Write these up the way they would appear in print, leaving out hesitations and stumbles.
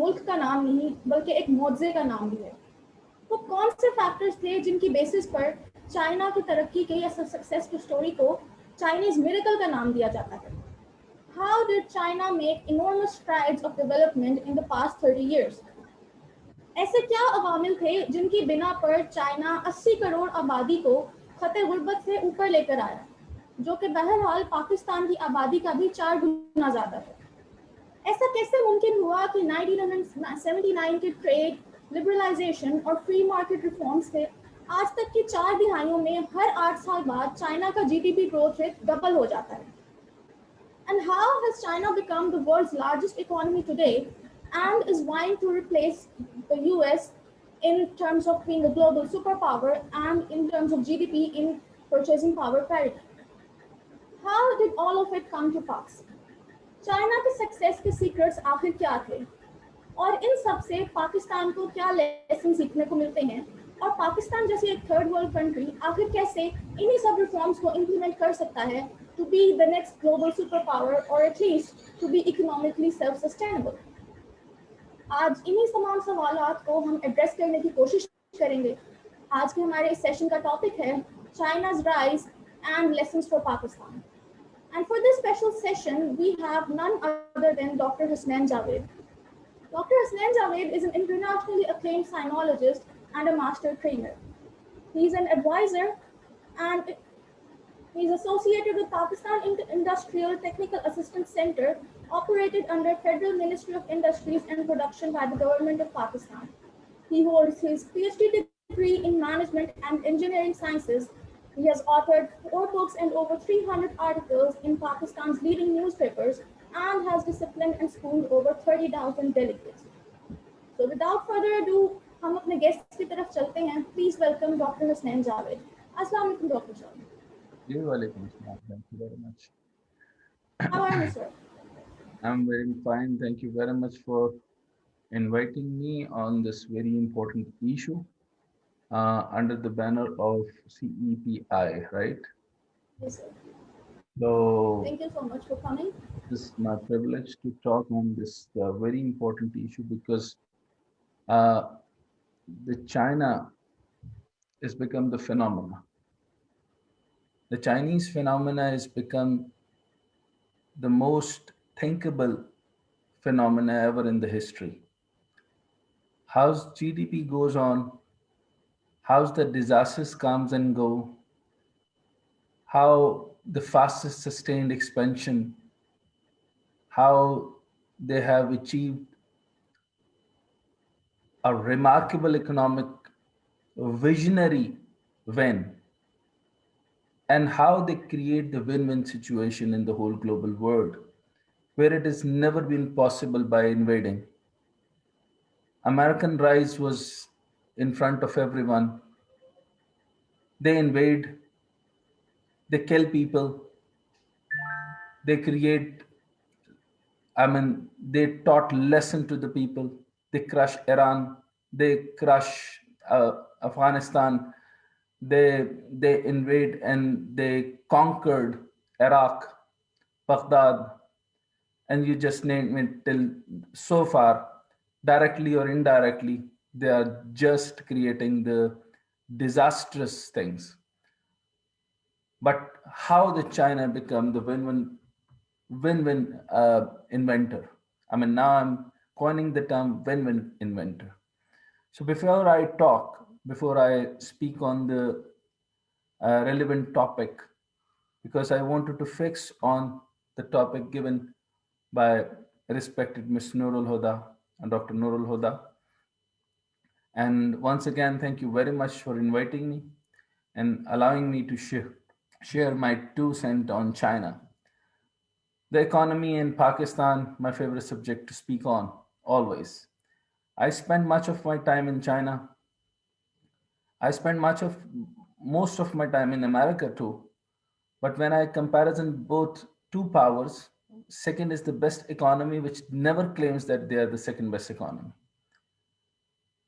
मुल्क का नाम नहीं बल्कि एक मौजे का नाम भी है। वो कौन से फैक्टर्स थे जिनकी बेसिस पर चाइना की तरक्की के या सक्सेस की स्टोरी को चाइनीज मिरेकल का नाम दिया जाता है? How did China make enormous strides of development in the past 30 years? ऐसे क्या अवामिल थे जिनकी बिना पर चाइना 80 करोड़ आबादी को खते गुर्बत से ऊपर लेकर आया, जो कि बहरहाल पाकिस्तान की आबादी का भी 4 गुना ज़्यादा है? ऐसा कैसे मुमकिन हुआ कि 1979 के ट्रेड लिबरलाइजेशन और फ्री मार्केट रिफॉर्म्स से आज तक की 4 दिहाइयों में हर 8 साल बाद चाइना का जीडीपी ग्रोथ रेट डबल हो जाता है? And how has China become the world's largest economy today and is vying to replace the US in terms of being a global superpower and in terms of GDP in purchasing power parity? How did all of it come to pass? China के success के secrets आखिर क्या थे और इन सब से पाकिस्तान को क्या लेसन सीखने को मिलते हैं, और पाकिस्तान जैसी एक थर्ड वर्ल्ड कंट्री आखिर कैसे इन्हीं सब रिफॉर्म्स को इम्प्लीमेंट कर सकता है to be the next global superpower or at least to be economically self-sustainable? आज इन्हीं तमाम सवालात को हम एड्रेस करने की कोशिश करेंगे। आज के हमारे इस सेशन का टॉपिक है China's rise and lessons for Pakistan. And for this special session, we have none other than Dr. Hassnain Javed. Dr. Hassnain Javed is an internationally acclaimed sinologist and a master trainer. He's an advisor and he's associated with Pakistan Industrial Technical Assistance Center, operated under Federal Ministry of Industries and Production by the Government of Pakistan. He holds his PhD degree in Management and Engineering Sciences. He has authored 4 books and over 300 articles in Pakistan's leading newspapers and has disciplined and schooled over 30,000 delegates. So without further ado, हम अपने guest की तरफ चलते हैं. Please welcome Dr. Hassnain Javed. Assalamu alaikum, Dr. Javed. Thank you very much. How are you, sir? I'm very fine. Thank you very much for inviting me on this very important issue under the banner of CEPI, right? Yes, sir. So, thank you so much for coming. It's my privilege to talk on this very important issue because uh, the China has become the phenomena. The Chinese phenomena has become the most thinkable phenomena ever in the history. How's GDP goes on, how's the disasters comes and go, how the fastest sustained expansion, how they have achieved a remarkable economic visionary win, and how they create the win-win situation in the whole global world where it has never been possible by invading. American rise was in front of everyone. They invade, they kill people, they create, they taught lesson to the people. They crush Iran, they crush Afghanistan, they invade and they conquered Iraq, Baghdad, and you just name it till so far, directly or indirectly, they are just creating the disastrous things. But how did China become the win-win inventor? Now I'm coining the term win-win inventor. So before I speak on the relevant topic, because I wanted to fix on the topic given by respected Ms. Nurul Huda and Dr. Nurul Huda. And once again, thank you very much for inviting me and allowing me to share my 2 cents on China. The economy in Pakistan, my favorite subject to speak on, always. I spent much of my time in China. I spent most of my time in America too. But when I comparison both two powers, second is the best economy, which never claims that they are the second best economy.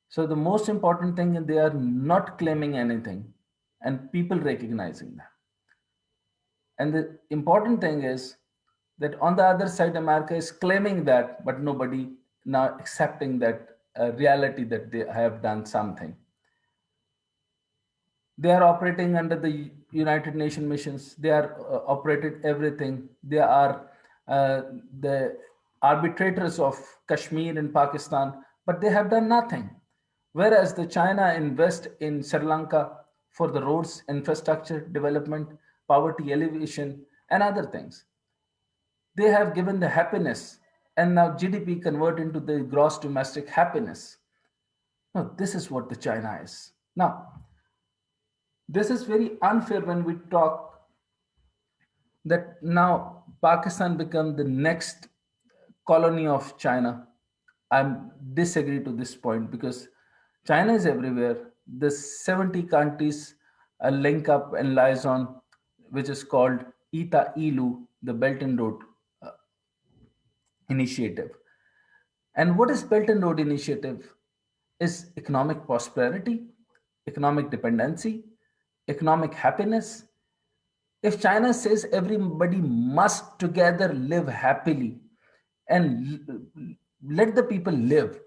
So the most important thing is they are not claiming anything and people recognizing that. And the important thing is that on the other side, America is claiming that, but nobody now accepting that reality that they have done something. They are operating under the United Nations missions. They are operated everything. They are uh, the arbitrators of Kashmir in Pakistan, but they have done nothing. Whereas the China invest in Sri Lanka for the roads, infrastructure development, poverty alleviation, and other things. They have given the happiness, and now GDP convert into the gross domestic happiness. Now, this is what the China is. Now, this is very unfair when we talk that now Pakistan become the next colony of China. I disagree to this point because China is everywhere. The 70 countries link up and liaison, which is called ITA ILU, the Belt and Road uh, Initiative. And what is Belt and Road Initiative? Is economic prosperity, economic dependency, economic happiness. If China says everybody must together live happily and let the people live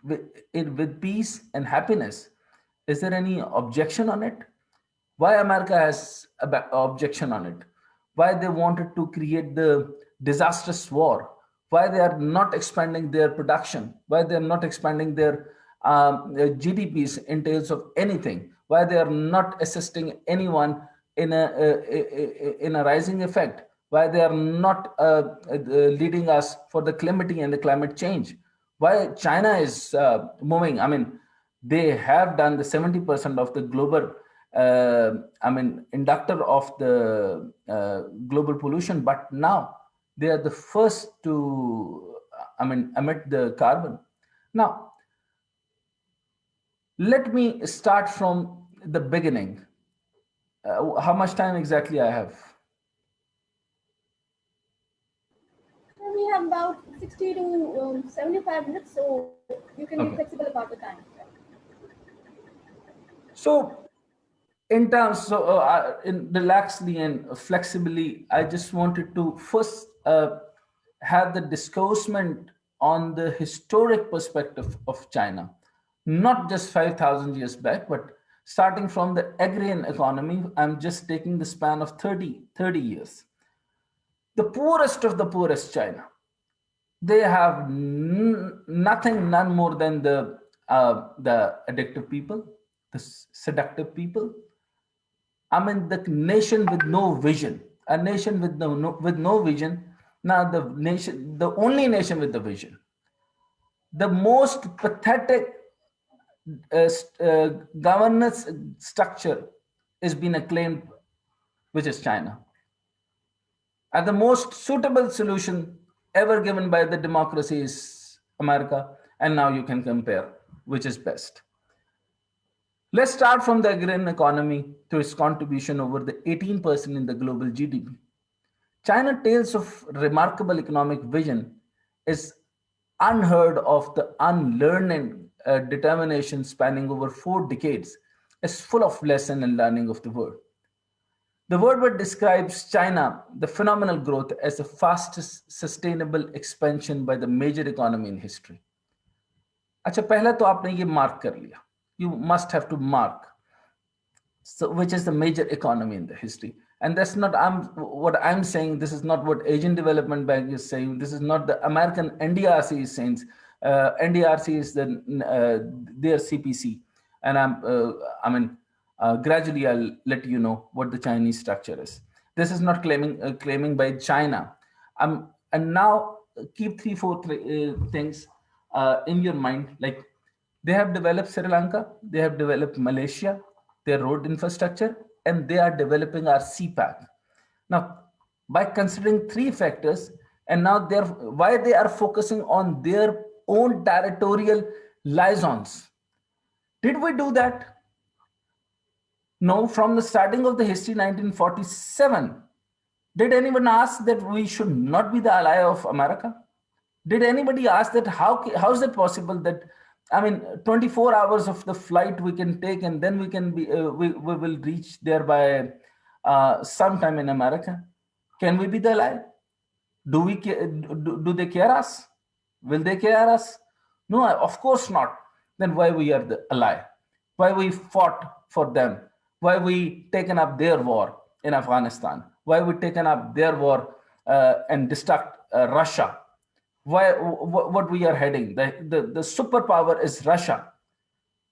with, with peace and happiness, is there any objection on it? Why America has objection on it? Why they wanted to create the disastrous war? Why they are not expanding their production? Why they are not expanding their GDPs in terms of anything? Why they are not assisting anyone in a rising effect? Why they are not leading us for the climate and the climate change? Why China is moving? I mean, they have done the 70% of the global inductor of the global pollution, but now they are the first to emit the carbon. Now let me start from the beginning. How much time exactly I have? We have about 60 to 75 minutes, so you can be Okay. flexible about the time. So in terms, so in relaxedly and flexibly, I just wanted to first have the discoursement on the historic perspective of China, not just 5,000 years back, but starting from the agrarian economy. I'm just taking the span of 30 years. The poorest of the poorest China, they have nothing, none more than the addictive people, the seductive people. I mean, the nation with no vision, a nation with with no vision. Now, the nation, the only nation with the vision, the most pathetic governance structure is being acclaimed, which is China, and the most suitable solution ever given by the democracy is America. And now you can compare which is best. Let's start from the agrarian economy to its contribution over the 18% in the global GDP. China tales of remarkable economic vision is unheard of. The unlearned determination spanning over 4 decades is full of lesson and learning of the world. The word describes China, the phenomenal growth, as the fastest sustainable expansion by the major economy in history. अच्छा पहला तो आपने ये mark कर लिया. You must have to mark. So which is the major economy in the history, and that's not what I'm saying. This is not what Asian Development Bank is saying. This is not the American NDRC is saying. NDRC is their CPC, and gradually I'll let you know what the Chinese structure is. This is not claiming by China. And now keep four things in your mind. Like, they have developed Sri Lanka, they have developed Malaysia, their road infrastructure, and they are developing our CPAC. Now, by considering 3 factors, and now why they are focusing on their own territorial liaisons. Did we do that? No, from the starting of the history, 1947. Did anyone ask that we should not be the ally of America? Did anybody ask that how is it possible that, I mean, 24 hours of the flight we can take and then we can be we will reach there by sometime in America? Can we be the ally? Do they care us? Will they care us? No, of course not. Then why we are the ally? Why we fought for them? Why we taken up their war in Afghanistan? Why we taken up their war and destruct Russia? Why what we are heading? The superpower is Russia,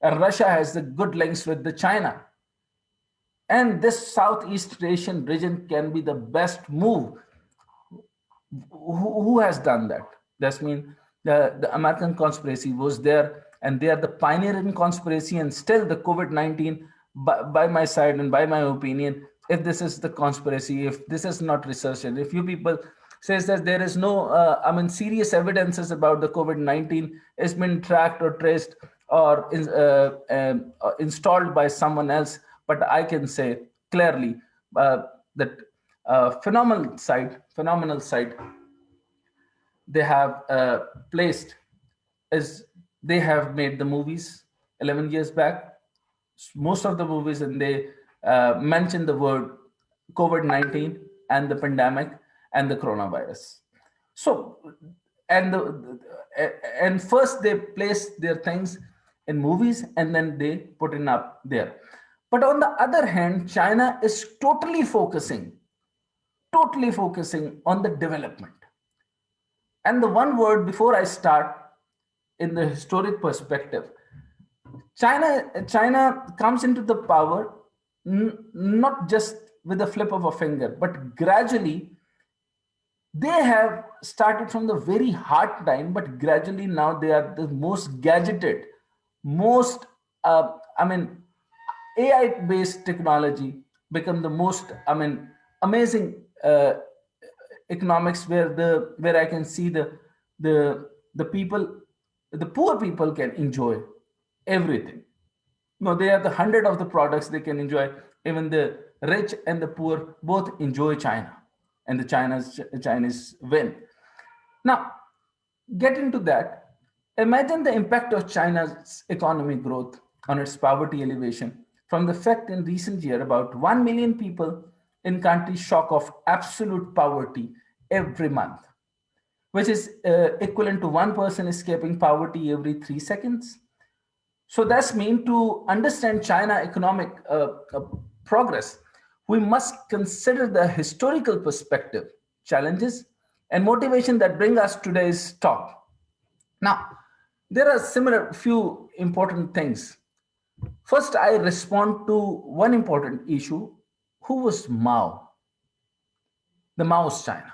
and Russia has the good links with the China. And this Southeast Asian region can be the best move. Who has done that? That's mean the American conspiracy was there, and they are the pioneer in conspiracy, and still the COVID-19, by my side and by my opinion, if this is the conspiracy, if this is not research, and if you people says that there is no, serious evidences about the COVID-19 has been tracked or traced or installed by someone else, but I can say clearly that phenomenal site they have placed is they have made the movies 11 years back, most of the movies, and they mention the word COVID-19 and the pandemic and the coronavirus. So, and and first they place their things in movies and then they put it up there. But on the other hand, China is totally focusing on the development. And the one word before I start in the historic perspective, China comes into the power not just with a flip of a finger, but gradually they have started from the very hard time, but gradually now they are the most gadgeted, most, I mean, AI-based technology become the most, amazing economics where I can see the people, the poor people can enjoy everything. No, they have the hundred of the products they can enjoy. Even the rich and the poor both enjoy China, and the Chinese win. Now, get into that. Imagine the impact of China's economic growth on its poverty elevation from the fact in recent year about 1 million people in country shock of absolute poverty every month, which is equivalent to one person escaping poverty every 3 seconds. So that's mean to understand China economic progress, we must consider the historical perspective, challenges, and motivation that bring us today's talk. Now, there are similar few important things. First, I respond to one important issue. Who was Mao? The Mao's China.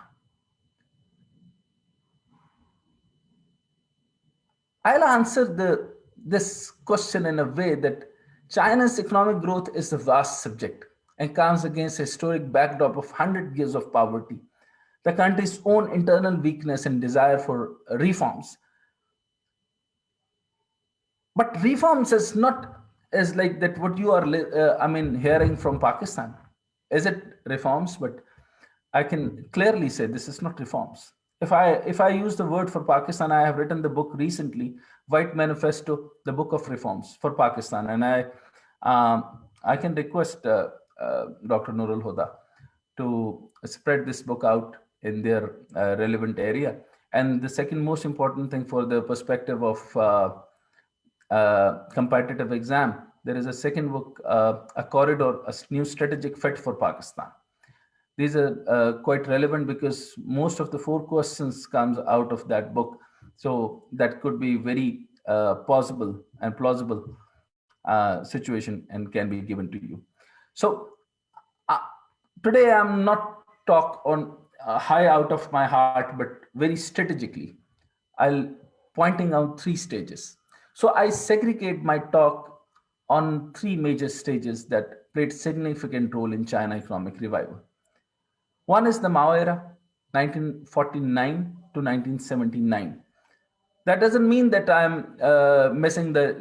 I'll answer this question in a way that China's economic growth is a vast subject and comes against a historic backdrop of 100 years of poverty, the country's own internal weakness and desire for reforms. But reforms is not is like that what you are hearing from Pakistan. Is it reforms? But I can clearly say this is not reforms. If I use the word for Pakistan, I have written the book recently, White Manifesto, the Book of Reforms for Pakistan, and I can request Dr. Nurul Huda to spread this book out in their relevant area. And the second most important thing for the perspective of competitive exam, there is a second book, A Corridor, a New Strategic Fit for Pakistan. These are quite relevant because most of the 4 questions comes out of that book. So that could be very possible and plausible situation and can be given to you. So today I'm not talk on high out of my heart, but very strategically. I'll pointing out 3 stages. So I segregate my talk on 3 major stages that played significant role in China economic revival. One is the Mao era, 1949 to 1979. That doesn't mean that I'm missing the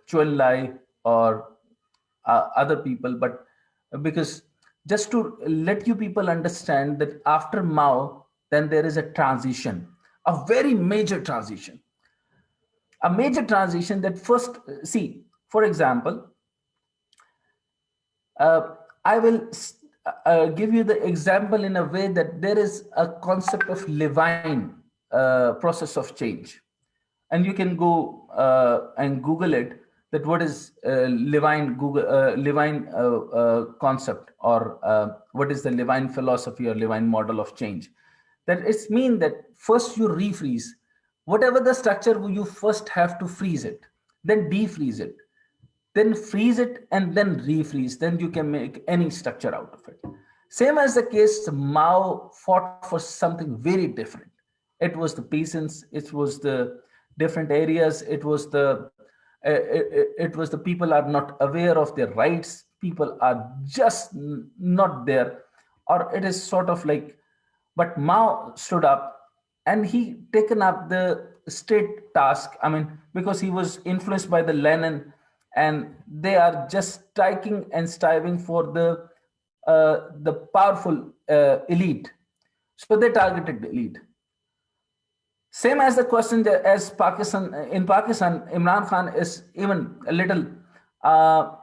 Chuen Lai or other people, but because just to let you people understand that after Mao, then there is a transition, a very major transition. A major transition that first, see, for example, I will give you the example in a way that there is a concept of Levine. process of change. And you can go and Google it, that what is Levine concept, or what is the Levine philosophy or Levine model of change. That it's mean that first you refreeze whatever the structure, you first have to freeze it, then defreeze it, then freeze it, and then refreeze. Then you can make any structure out of it. Same as the case, Mao fought for something very different. It was the peasants, it was the different areas, it was the people are not aware of their rights, people are just not there, or it is sort of like. But Mao stood up and he taken up the state task. I mean, because he was influenced by the Lenin, and they are just striking and striving for the powerful elite. So they targeted the elite. Same as the question as Pakistan. In Pakistan, Imran Khan is even a little uh,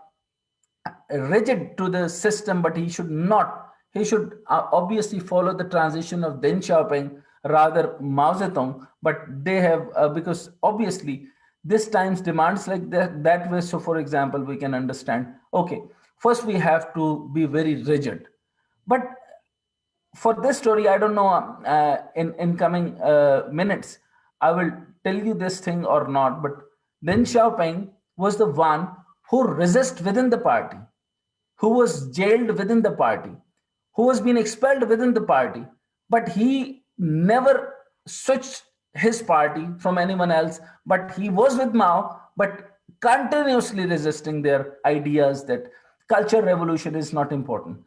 rigid to the system, but he should not. He should obviously follow the transition of Deng Xiaoping, rather Mao Zedong. But they have, because obviously this times demands like that way. So, for example, we can understand. Okay, first we have to be very rigid, but for this story, I don't know. In coming minutes, I will tell you this thing or not. But Deng Xiaoping was the one who resist within the party, who was jailed within the party, who was being expelled within the party, but he never switched his party from anyone else. But he was with Mao, but continuously resisting their ideas that culture revolution is not important.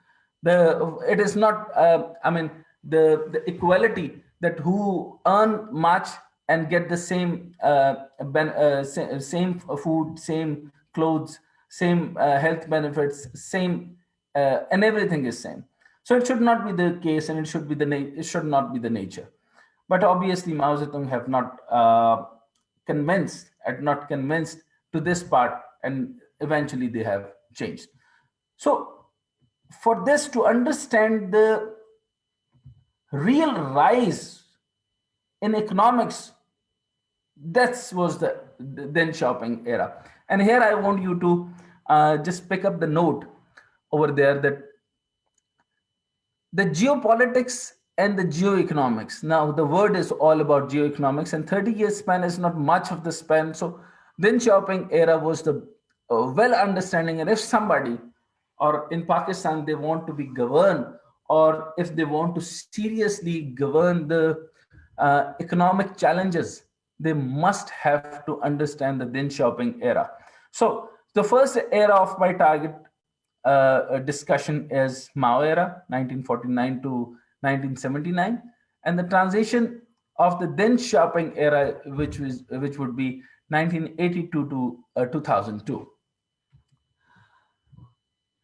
It is not. I mean, the equality, that who earn much and get the same same food, same clothes, same health benefits, same, and everything is same. So it should not be the case, and it should not be the nature. But obviously, Mao Zedong have not convinced to this part, and eventually they have changed. So, for this to understand the real rise in economics, that was the Deng Xiaoping era. And here I want you to just pick up the note over there, that the geopolitics and the geoeconomics. Now, the word is all about geoeconomics, and 30 years span is not much of the span. So, Deng Xiaoping era was the well understanding. And if somebody, or in Pakistan, they want to be governed, or if they want to seriously govern the economic challenges, they must have to understand the Deng Xiaoping era. So, the first era of my target discussion is Mao era, 1949 to 1979, and the transition of the Deng Xiaoping era, which would be 1982 to 2002.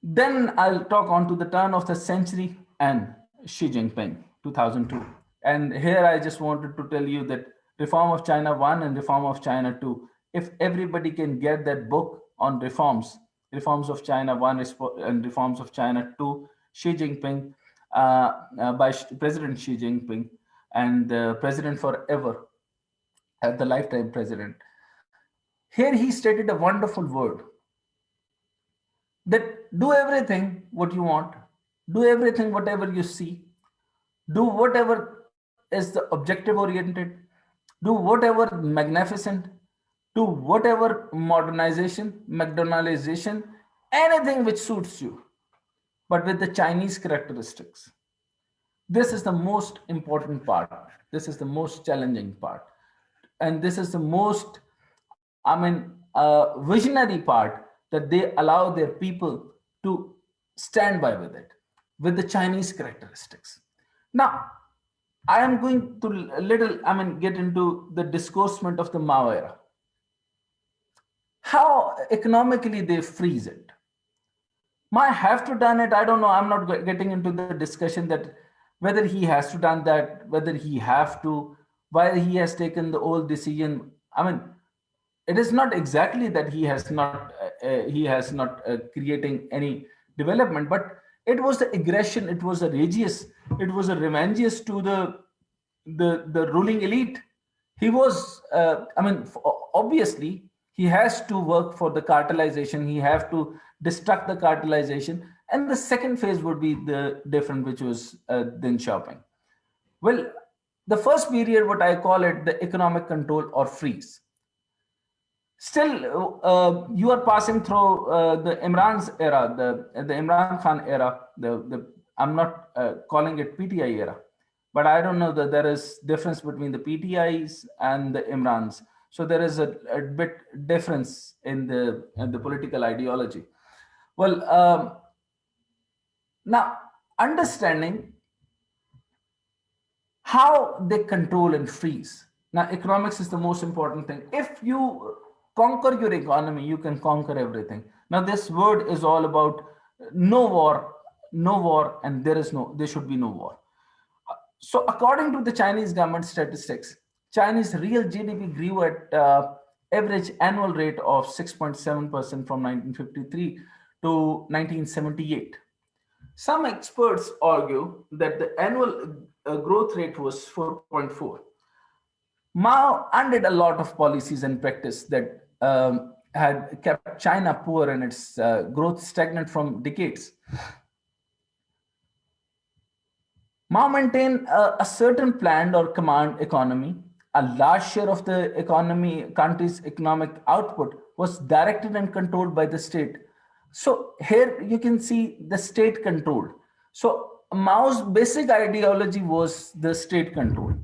Then I'll talk on to the turn of the century and Xi Jinping, 2002. And here I just wanted to tell you that Reform of China 1 and Reform of China 2, if everybody can get that book on Reforms of China 1 and Reforms of China 2, Xi Jinping, by President Xi Jinping, and President forever, the lifetime president. Here he stated a wonderful word, that do everything what you want, do everything whatever you see, do whatever is the objective oriented, do whatever magnificent, do whatever modernization, McDonaldization, anything which suits you, but with the Chinese characteristics. This is the most important part. This is the most challenging part. And this is the most, visionary part, that they allow their people to stand by with it, with the Chinese characteristics. Now, I am going to get into the discoursement of the Mao era. How economically they freeze it. Might have to done it. I don't know. I'm not getting into the discussion that whether he has to done that, whether he have to, why he has taken the old decision. I mean, it is not exactly that he has not creating any development, but it was the aggression. It was a rageous. It was a revengeous to the the ruling elite. He was, obviously, he has to work for the cartelization. He have to destruct the cartelization. And the second phase would be the different, which was then shopping. Well, the first period, what I call it, the economic control or freeze. Still, you are passing through the Imran's era, the Imran Khan era. I'm not calling it PTI era, but I don't know that there is difference between the PTIs and the Imrans. So there is a bit difference in the political ideology. Well, now understanding how they control and freeze. Now, economics is the most important thing. If you conquer your economy, you can conquer everything. Now, this word is all about no war, and there should be no war. So, according to the Chinese government statistics, Chinese real GDP grew at average annual rate of 6.7% from 1953 to 1978. Some experts argue that the annual growth rate was 4.4. Mao undid a lot of policies and practice that had kept China poor and its growth stagnant from decades. Mao maintained a certain planned or command economy. A large share of the country's economic output was directed and controlled by the state. So here you can see the state controlled. So Mao's basic ideology was the state control.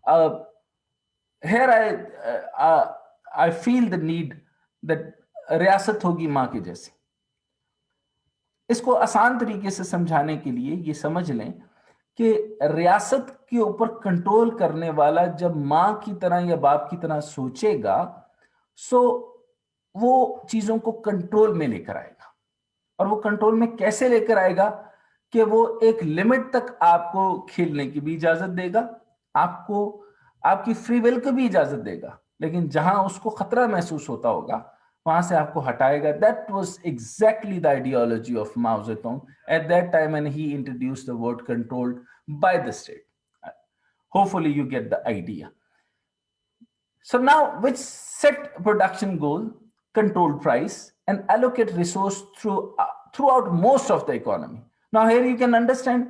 Uh, here I feel the need that रियासत होगी माँ की जैसी. इसको आसान तरीके से समझाने के लिए ये समझ लें कि रियासत के ऊपर कंट्रोल करने वाला जब मां की तरह या बाप की तरह सोचेगा, सो वो चीजों को कंट्रोल में लेकर आएगा. और वो कंट्रोल में कैसे लेकर आएगा कि वो एक लिमिट तक आपको खेलने की भी इजाजत देगा, आपको आपकी फ्री विल को भी इजाजत देगा, लेकिन जहां उसको खतरा महसूस होता होगा वहां से आपको हटाएगा. That was exactly the ideology of Mao Zedong at that time when he introduced the word controlled by the state. Hopefully you get the idea. So now, which set production goal, control price, and allocate resource throughout most of the economy. Now here you can understand,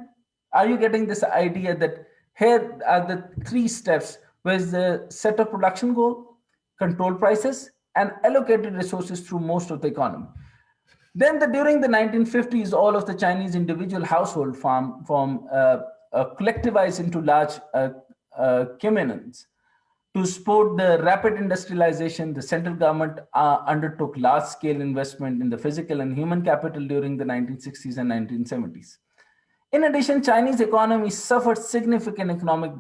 are you getting this idea that here are the three steps, where's the set of production goal, control prices, and allocated resources through most of the economy. Then during the 1950s, all of the Chinese individual household collectivized into large communes. To support the rapid industrialization, the central government undertook large-scale investment in the physical and human capital during the 1960s and 1970s. In addition, Chinese economy suffered significant economic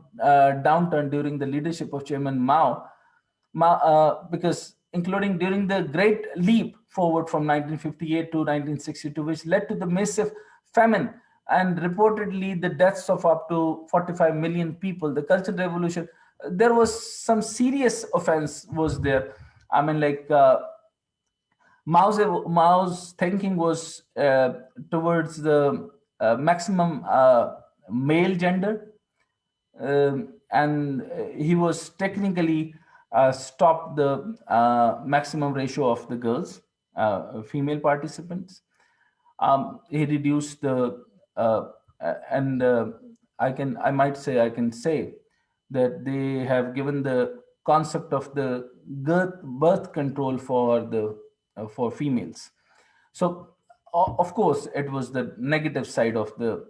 downturn during the leadership of Chairman Mao, because including during the Great Leap Forward from 1958 to 1962, which led to the massive famine and reportedly the deaths of up to 45 million people. The Cultural Revolution, there was some serious offense was there. I mean, like Mao's thinking was towards the maximum male gender, and he was technically stopped the maximum ratio of the girls, female participants. He reduced the and I can say that they have given the concept of the birth control for females. So of course it was the negative side of the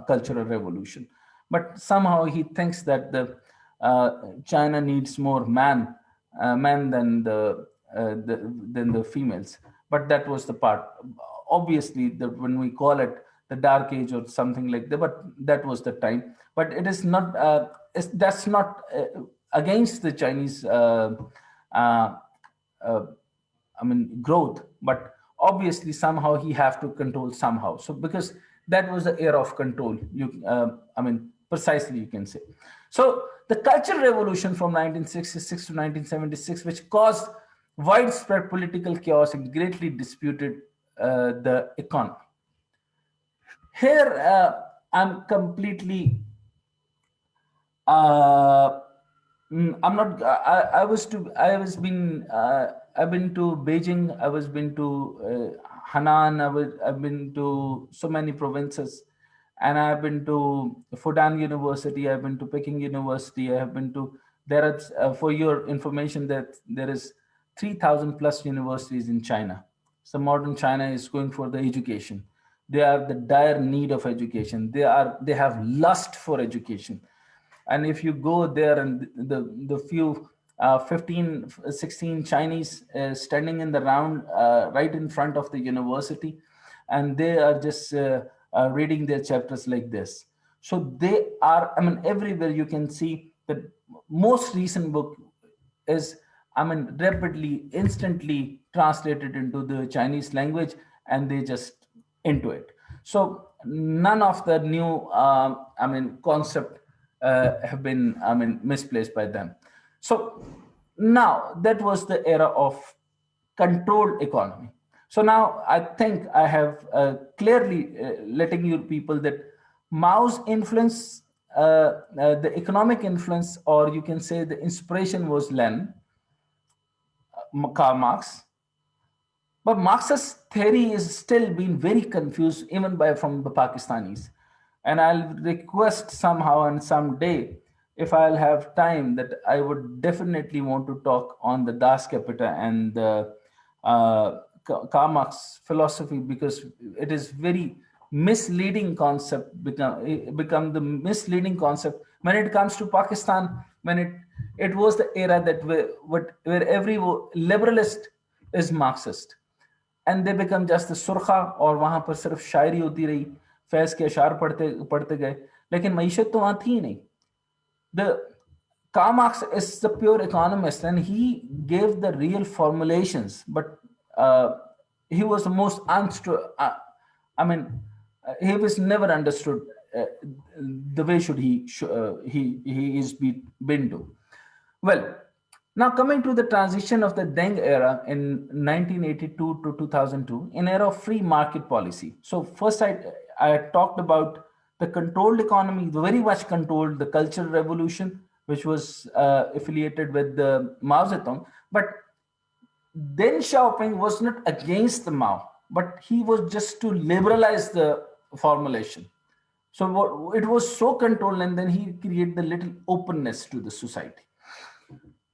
cultural revolution, but somehow he thinks that the China needs more men than the females. But that was the part. Obviously, when we call it the dark age or something like that, but that was the time. But it is not. That's not against the Chinese. Growth, but obviously somehow he have to control somehow. So because that was the era of control, precisely you can say. So the Cultural Revolution from 1966 to 1976, which caused widespread political chaos and greatly disputed the economy. Here I'm completely Uh, I'm not. I was to. I was been. I've been to Beijing. I was been to Hanan. I've been to so many provinces, and I've been to Fudan University. I've been to Peking University. I have been to. There are, for your information, that there is 3,000 plus universities in China. So modern China is going for the education. They are the dire need of education. They have lust for education. And if you go there and the few 15 16 Chinese standing in the round right in front of the university, and they are just reading their chapters like this. So they are, I mean, everywhere you can see the most recent book is, I mean, rapidly, instantly translated into the Chinese language, and they just into it. So none of the new, I mean, concept have been, I mean, misplaced by them. So now that was the era of controlled economy. So now I think I have clearly letting you people that Mao's influence, the economic influence, or you can say the inspiration was Lenin, Karl Marx, but Marx's theory is still being very confused even by from the Pakistanis. And I'll request somehow and someday, if I'll have time, that I would definitely want to talk on the Das Kapita and the Karl Marx philosophy, because it is very misleading concept, become the misleading concept when it comes to Pakistan, when it was the era that where every liberalist is Marxist, and they become just सुरखा, और वहां पर सिर्फ शायरी होती रही, फैज के अशार पढ़ते पढ़ते गए, लेकिन मईशत तो वहां थी ही नहीं. The Karl Marx is the pure economist, and he gave the real formulations, but he was the most I mean, he was never understood the way should he is been to. Well, now coming to the transition of the Deng era in 1982 to 2002, in era of free market policy. So first I talked about the controlled economy, the very much controlled, the cultural revolution, which was affiliated with the Mao Zedong. But Deng Xiaoping was not against the Mao, but he was just to liberalize the formulation. So it was so controlled, and then he created the little openness to the society.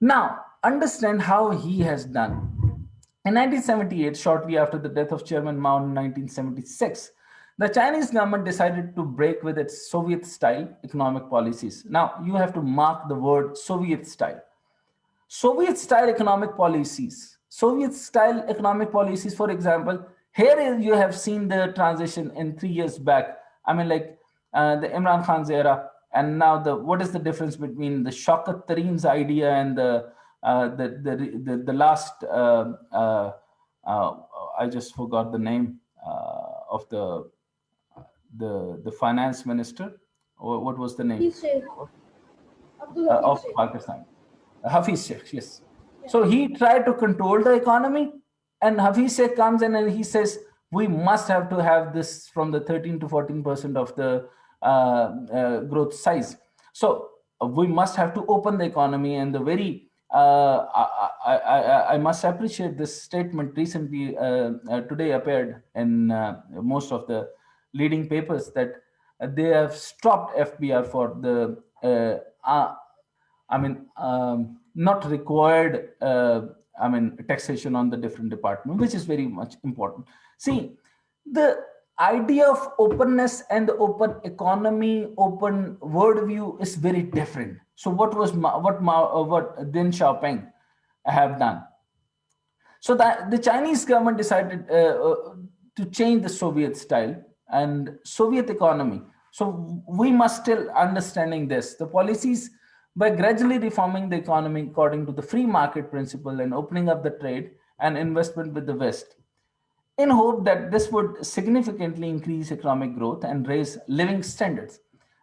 Now, understand how he has done. In 1978, shortly after the death of Chairman Mao in 1976, the Chinese government decided to break with its Soviet style economic policies. Now, you have to mark the word Soviet style. Soviet style economic policies. Soviet style economic policies, for example, here you have seen the transition in 3 years back. I mean, like the Imran Khan's era, and now what is the difference between the Shaukat Tareem's idea and the last I just forgot the name of the finance minister. What was the name of Pakistan? Hafiz Sheikh, yes. So he tried to control the economy, and Hafiz Sheikh comes in and he says, we must have to have this from the 13 to 14% of the growth size. So we must have to open the economy, and the very I must appreciate this statement recently today appeared in most of the leading papers that they have stopped FBR for the not required, taxation on the different department, which is very much important. See, the idea of openness and the open economy, open worldview is very different. So what Deng Xiaoping have done? So that the Chinese government decided to change the Soviet style and Soviet economy. So we must still understanding this. The policies, by gradually reforming the economy according to the free market principle and opening up the trade and investment with the West, in hope that this would significantly increase economic growth and raise living standards.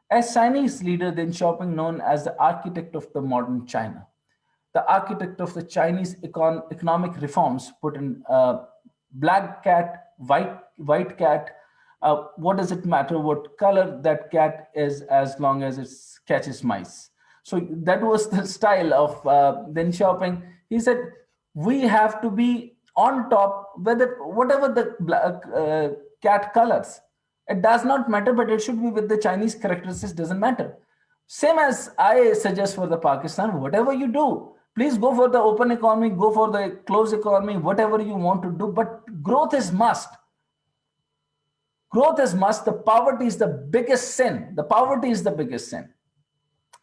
As Chinese leader, Deng Xiaoping, known as the architect of the modern China, the architect of the Chinese economic reforms, put in black cat, white cat. What does it matter what color that cat is, as long as it catches mice? So that was the style of Deng Xiaoping. He said, we have to be on top, whether whatever the cat colors. It does not matter, but it should be with the Chinese characteristics, doesn't matter. Same as I suggest for the Pakistan, whatever you do, please go for the open economy, go for the closed economy, whatever you want to do, but growth is must. Growth is must. The poverty is the biggest sin. The poverty is the biggest sin.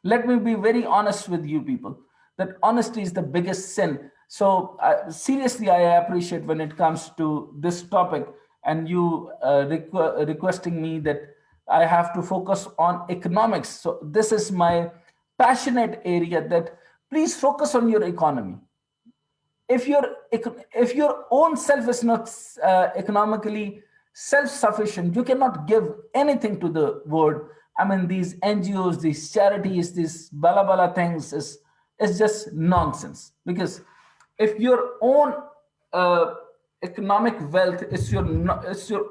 Let me be very honest with you people, that honesty is the biggest sin. So seriously, I appreciate when it comes to this topic and you requesting me that I have to focus on economics. So this is my passionate area, that please focus on your economy. If your own self is not economically self-sufficient, you cannot give anything to the world. I mean, these NGOs, these charities, these bala bala things is just nonsense. Because if your own economic wealth is your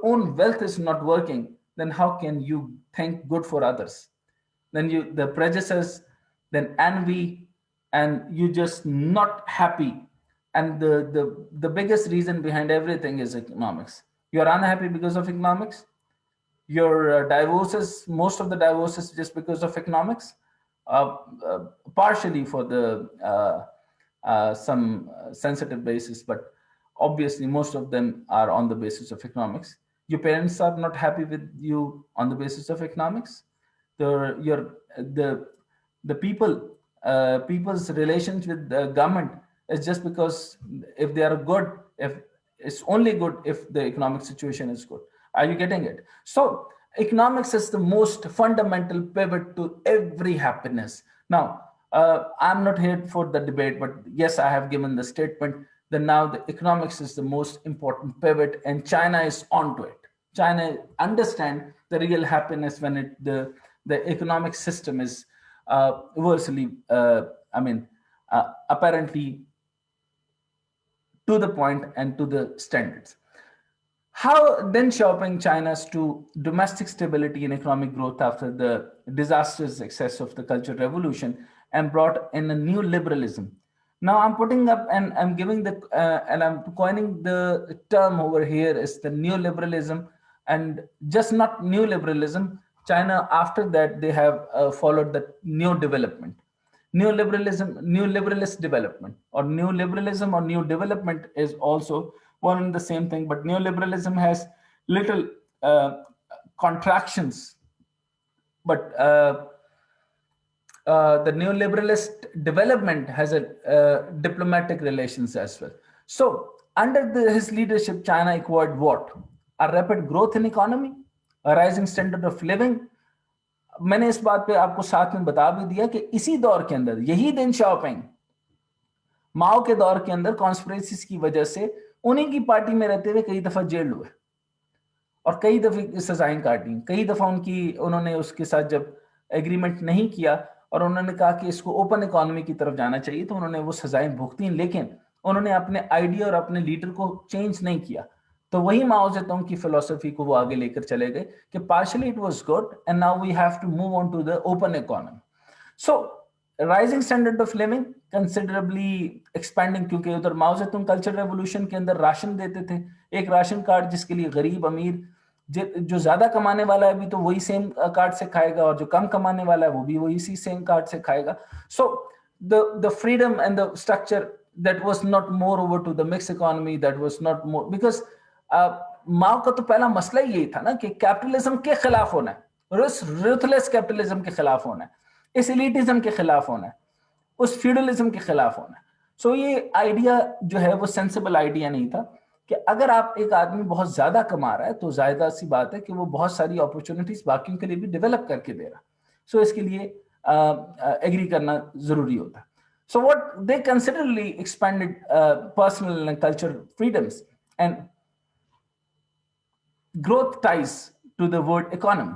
own wealth is not working, then how can you think good for others? Then the prejudices, then envy, and you just not happy. And the biggest reason behind everything is economics. You're unhappy because of economics. Your divorces, most of the divorces just because of economics, partially for the some sensitive basis, but obviously most of them are on the basis of economics. Your parents are not happy with you on the basis of economics. The people's relations with the government is just because if they are good, if it's only good if the economic situation is good. Are you getting it? So economics is the most fundamental pivot to every happiness. Now, I'm not here for the debate, but yes, I have given the statement that now the economics is the most important pivot, and China is onto it. China understand the real happiness when the economic system is universally, apparently to the point and to the standards. How Deng Xiaoping China's to domestic stability and economic growth after the disastrous excess of the Cultural Revolution and brought in a new liberalism. Now I'm putting up and I'm giving and I'm coining the term over here is the neoliberalism, and just not new liberalism. China after that they have followed the new development. Neoliberalist development, or new liberalism or new development is also one and the same thing, but neoliberalism has little contractions, but the neoliberalist development has a diplomatic relations as well. So under his leadership, China acquired what? A rapid growth in economy, a rising standard of living. मैंने इस बात पे आपको साथ में बता भी दिया कि इसी दौर के अंदर यही देन शाओपिंग माओ के दौर के अंदर कॉन्स्पिरेसीज की वजह से उन्हीं की पार्टी में रहते हुए कई दफा जेल हुए और कई दफे सजाएं काटी, कई दफा उन्होंने उसके साथ जब एग्रीमेंट नहीं किया और उन्होंने कहा कि इसको ओपन इकोनॉमी की तरफ जाना चाहिए, तो उन्होंने वो सजाएं भुगती, लेकिन उन्होंने अपने आइडिया और अपने लीडर को चेंज नहीं किया. तो वही माओ जेतुंग की फिलॉसफी को वो आगे लेकर चले गए कि partially it was good and now we have to move on to the open economy. So rising standard of living considerably expanding, क्योंकि उधर माओ जेतुंग कल्चर रेवोल्यूशन के अंदर राशन देते थे, एक राशन कार्ड जिसके लिए गरीब अमीर जो ज्यादा कमाने वाला है अभी तो वही सेम कार्ड से खाएगा और जो कम कमाने वाला है वो भी वही सेम कार्ड से खाएगा. So the freedom and the structure that was not more over to the mixed economy, that was not more because माओ का तो पहला मसला ही यही था ना कि कैपिटलिज्म के खिलाफ होना है, रूथलेस कैपिटलिज्म के खिलाफ होना है, इस एलिटिज्म के खिलाफ होना है, उस फ्यूडलिज्म के खिलाफ होना है. सो ये आइडिया जो है वो सेंसिबल आइडिया नहीं था कि अगर आप एक आदमी बहुत ज्यादा कमा रहा है तो जायदा सी बात है कि वो बहुत सारी अपॉर्चुनिटीज बाकियों के लिए भी डेवलप करके दे रहा. सो इसके लिए एग्री करना जरूरी होता है. So what they considerably expanded personal and cultural freedoms and growth ties to the word economy.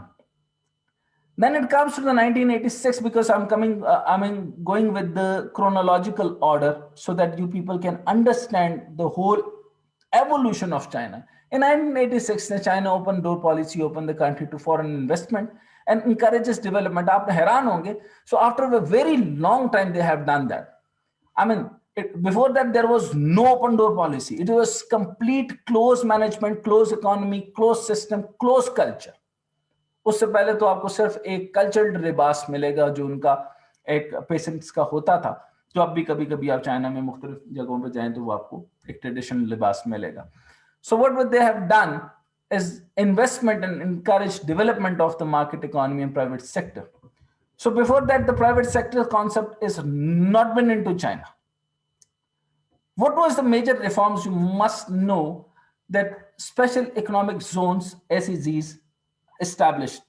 Then it comes to the 1986 because I'm going with the chronological order so that you people can understand the whole evolution of China. In 1986, the China open door policy opened the country to foreign investment and encourages development. आप हैरान होंगे. So after a very long time they have done that. I mean, before that there was no open door policy. It was complete closed management, closed economy, closed system, closed culture. उससे पहले तो आपको सिर्फ एक cultural लिबास मिलेगा जो उनका एक पेशेंट्स का होता था, जो अब भी कभी कभी आप चाइना में मुख्तलिफ जगहों पर जाएं तो वो आपको एक ट्रेडिशनल लिबास मिलेगा. So what would they have done is investment and encourage development of the market economy and private sector. So before that, the private sector concept is not been into China. What was the major reforms? You must know that special economic zones, SEZs, established.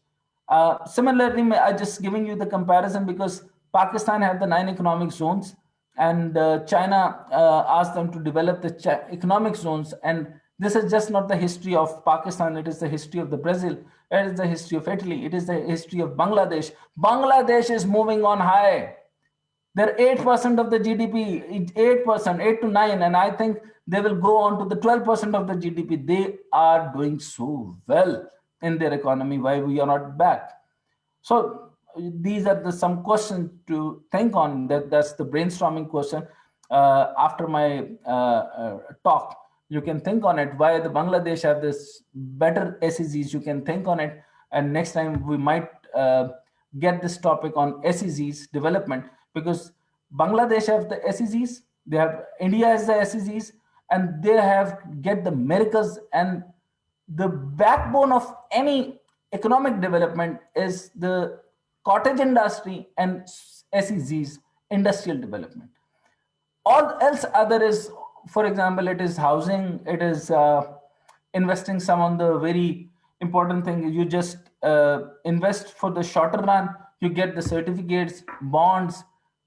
Similarly, I just giving you the comparison because Pakistan had the 9 economic zones, and China asked them to develop the economic zones. And this is just not the history of Pakistan, it is the history of the Brazil, it is the history of Italy, it is the history of Bangladesh. Bangladesh is moving on high. They're 8% of the GDP, 8%, 8 to 9, and I think they will go on to the 12% of the GDP. They are doing so well in their economy. Why we are not back? So these are some questions to think on. That's the brainstorming question. After my talk, you can think on it. Why the Bangladesh have this better SEZs? You can think on it, and next time we might get this topic on SEZs development, because Bangladesh have the SEZs, they have India has the SEZs, and they have get the miracles. And the backbone of any economic development is the cottage industry and SEZs, industrial development. All else other is, for example, it is housing, it is investing some on the very important thing. You just invest for the shorter run, you get the certificates, bonds,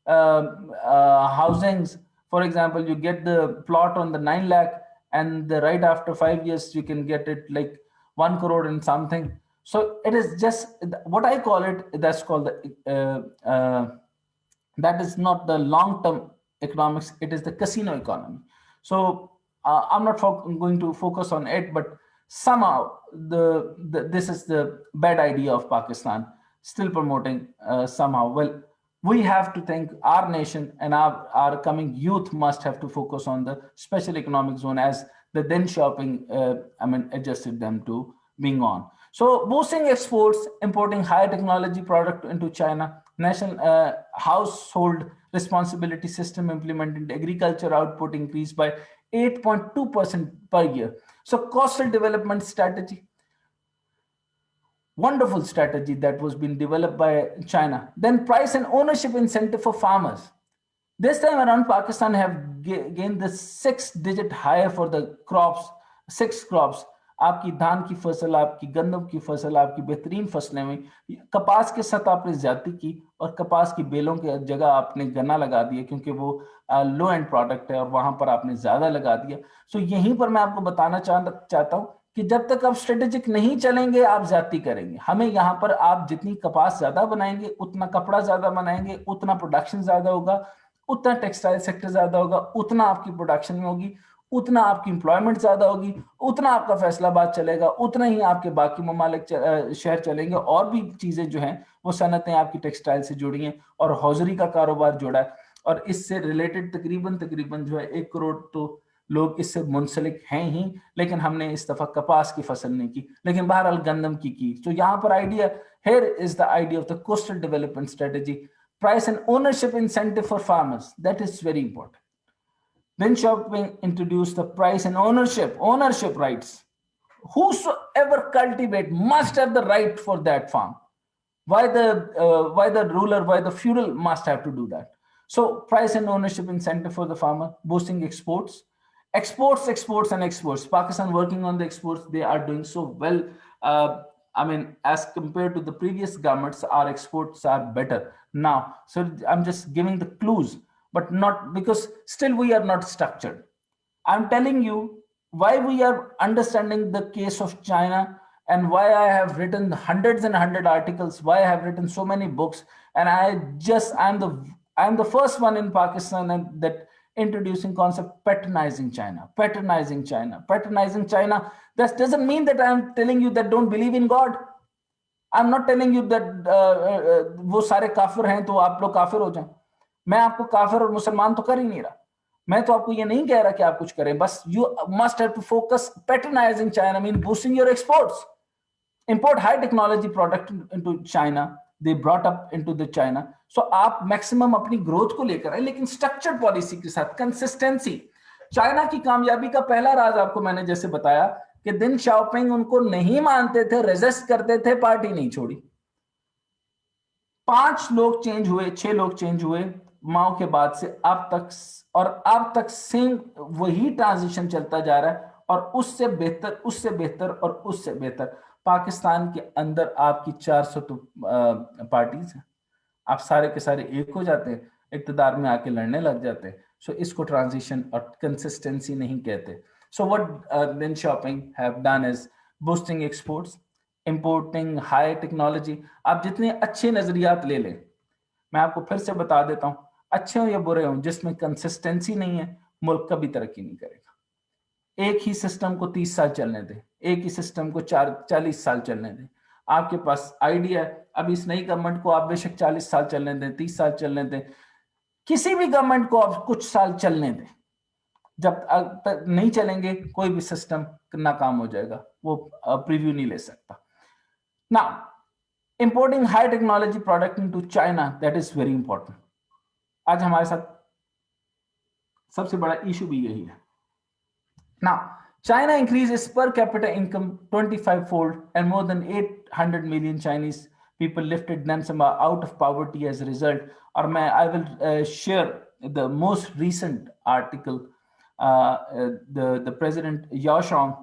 housings. For example, you get the plot on the 9 lakh, and right after 5 years you can get it like 1 crore and something. So it is just what I call it, that's called the that is not the long-term economics, it is the casino economy. So I'm not going to focus on it, but somehow this is the bad idea of Pakistan still promoting somehow. Well, we have to think our nation and our coming youth must have to focus on the special economic zone as the then shopping adjusted them to being on. So boosting exports, importing high technology product into China, national household responsibility system implemented, agriculture output increased by 8.2% per year. So coastal development strategy, wonderful strategy that was being developed by China. Then price and ownership incentive for farmers. This time around, Pakistan have gained the 6-digit higher for the crops, 6 crops. आपकी धान की फसल, आपकी गंदम की फसल, आपकी बेहतरीन फसलें में कपास के साथ आपने ज्यादती की, और कपास की बेलों के जगह आपने गन्ना लगा दिया क्योंकि वो लो एंड प्रोडक्ट है और वहां पर आपने ज्यादा लगा दिया. सो यहीं पर मैं आपको बताना चाहता हूं कि जब तक आप स्ट्रेटेजिक नहीं चलेंगे आप ज्यादती करेंगे. हमें यहाँ पर आप जितनी कपास ज्यादा बनाएंगे, उतना कपड़ा ज्यादा बनाएंगे, उतना प्रोडक्शन ज्यादा होगा, उतना टेक्सटाइल सेक्टर ज्यादा होगा, उतना आपकी प्रोडक्शन में होगी, उतना आपकी एम्प्लॉयमेंट ज्यादा होगी, उतना आपका फैसलाबाद चलेगा, उतना ही आपके बाकी ममालिक शहर चलेंगे. और भी चीजें जो हैं वो सनतें आपकी टेक्सटाइल से जुड़ी हैं और हौजरी का कारोबार जुड़ा है, और इससे रिलेटेड तकरीबन जो है 1 करोड़ तो लोग इससे मुंसलिक हैं ही. लेकिन हमने इस दफा कपास की फसल नहीं की, लेकिन बहरहाल गंदम की. तो यहाँ पर idea, here is the idea of the coastal development strategy. Price and ownership incentive for farmers, that is very important. Then shopping introduced the price and ownership rights. Whosoever cultivate must have the right for that farm. Why the ruler, why the feudal must have to do that? So price and ownership incentive for the farmer, boosting exports. Exports. Pakistan working on the exports. They are doing so well. As compared to the previous governments, our exports are better now. So I'm just giving the clues, but not because still we are not structured. I'm telling you why we are understanding the case of China and why I have written hundreds and hundred articles, why I have written so many books, and I'm the first one in Pakistan and that introducing concept patronizing China. That doesn't mean that I'm telling you that don't believe in God. I am not telling you that वो सारे काफिर हैं तो आप लोग काफिर हो जाएं। मैं आपको काफिर और मुसलमान तो कर ही नहीं रहा। मैं तो आपको ये नहीं कह रहा कि आप कुछ करें, बस you must have to focus patronising China mean boosting your exports, import high technology product into China, they brought up into the China. So आप मैक्सिमम अपनी ग्रोथ को लेकर आए, लेकिन स्ट्रक्चर्ड पॉलिसी के साथ कंसिस्टेंसी। चाइना की कामयाबी का पहला राज आपको मैंने जैसे बताया कि दिन शाओपिंग उनको नहीं मानते थे, रेजिस्ट करते थे, पार्टी नहीं छोड़ी। 5 लोग चेंज हुए, 6 लोग चेंज हुए माओ के बाद से अब तक, और अब तक सेम वही ट्रांजिशन चलता जा रहा है, और उससे बेहतर, उससे बेहतर और उससे बेहतर। पाकिस्तान के अंदर आपकी 400 तो पार्टीज हैं, आप सारे के सारे एक हो जाते हैं, इक्तदार में आके लड़ने लग जाते हैं। सो इसको ट्रांजिशन और कंसिस्टेंसी नहीं कहते। सो व्हाट दिन shopping have done is boosting exports, importing high technology. आप जितने अच्छे नजरियात ले लें, मैं आपको फिर से बता देता हूं, अच्छे हो या बुरे हो, जिसमें कंसिस्टेंसी नहीं है मुल्क कभी तरक्की नहीं करेगा। एक ही सिस्टम को 30 साल चलने दें, एक ही सिस्टम को 40 साल चलने दें। आपके पास आइडिया है, अब इस नई गवर्नमेंट को आप बेशक 40 साल चलने दें, 30 साल चलने दें, किसी भी गवर्नमेंट को आप कुछ साल चलने दें, जब तक नहीं चलेंगे कोई भी सिस्टम नाकाम हो जाएगा, वो प्रीव्यू नहीं ले सकता। Now importing high technology product into China, that is very important. आज हमारे साथ सबसे बड़ा इशू भी यही है। Now, China increased its per capita income 25-fold, and more than 800 million Chinese people lifted themselves out of poverty as a result. Or I will share the most recent article. The president Yao Shang,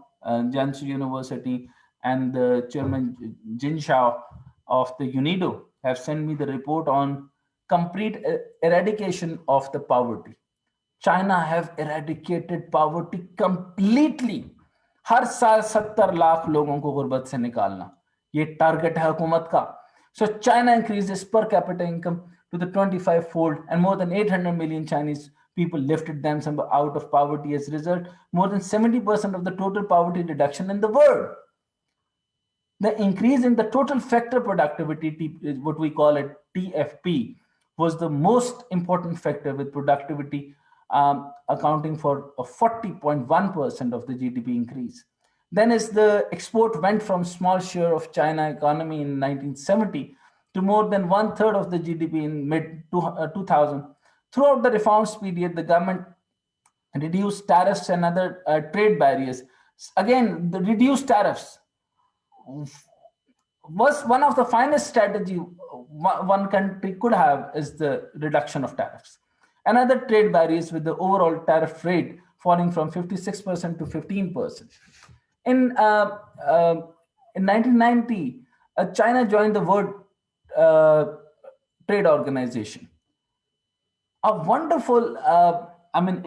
Jiangsu University, and the chairman Jin Shao of the UNIDO have sent me the report on complete eradication of the poverty. China have eradicated poverty completely. हर साल 70 लाख लोगों को गुर्बत से निकालना, ये target है हुकूमत का। So China increases per capita income to the 25-fold, and more than 800 million Chinese people lifted themselves out of poverty as a result. More than 70% of the total poverty reduction in the world. The increase in the total factor productivity, what we call it TFP, was the most important factor, with productivity accounting for a 40.1% of the GDP increase. Then as the export went from small share of China economy in 1970 to more than 1/3 of the GDP in mid 2000. Throughout the reforms period, the government reduced tariffs and other trade barriers. Again, the reduced tariffs was one of the finest strategy one country could have, is the reduction of tariffs and other trade barriers, with the overall tariff rate falling from 56% to 15%. In 1990, China joined the World Trade Organization. A wonderful,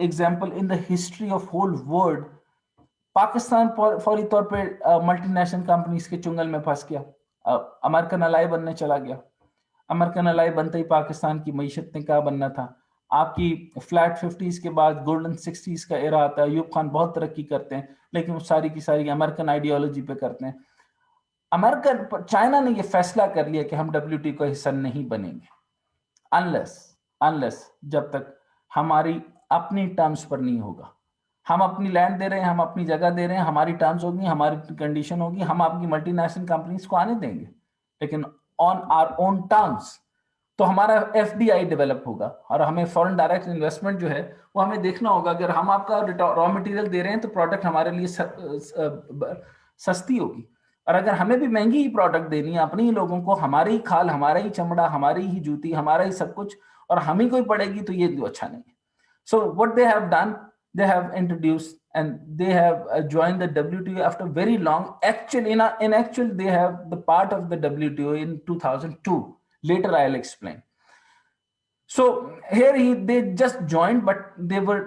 example in the history of whole world. Pakistan फौरी तौर पे multinational companies के चुंगल में फंस गया, American Alai बनने चला गया। अमेरिकन अलाई बनते ही पाकिस्तान की मईशत ने क्या बनना था। आपकी फ्लैट 50s के बाद गोल्डन 60s का एरा आता है। अयूब खान बहुत तरक्की करते हैं, लेकिन वो सारी की सारी अमेरिकन आइडियोलॉजी पे करते हैं। चाइना ने ये फैसला कर लिया कि हम WTO का हिस्सा नहीं बनेंगे अनलेस जब तक हमारी अपनी टर्म्स पर नहीं होगा। हम अपनी लैंड दे रहे हैं, हम अपनी जगह दे रहे हैं, हमारी टर्म्स होगी, हमारी कंडीशन होगी, हम आपकी मल्टीनेशनल कंपनीज को आने देंगे, लेकिन ऑन आवर ओन टर्म्स। तो हमारा FDI डेवलप होगा, और हमें फॉरेन डायरेक्ट इन्वेस्टमेंट जो है वो हमें देखना होगा। अगर हम आपका रॉ मटेरियल दे रहे हैं तो प्रोडक्ट हमारे लिए सस्ती होगी, और अगर हमें भी महंगी ही प्रोडक्ट देनी है अपने ही लोगों को, हमारी ही खाल, हमारा ही चमड़ा, हमारी ही जूती, हमारा ही सब कुछ, और हम ही कोई पड़ेगी, तो ये अच्छा नहीं है। So what they have done, they have introduced and they have joined the WTO after very long. Actually, in actual, they have the part of the WTO in 2002. Later, I'll explain. So here they just joined, but they were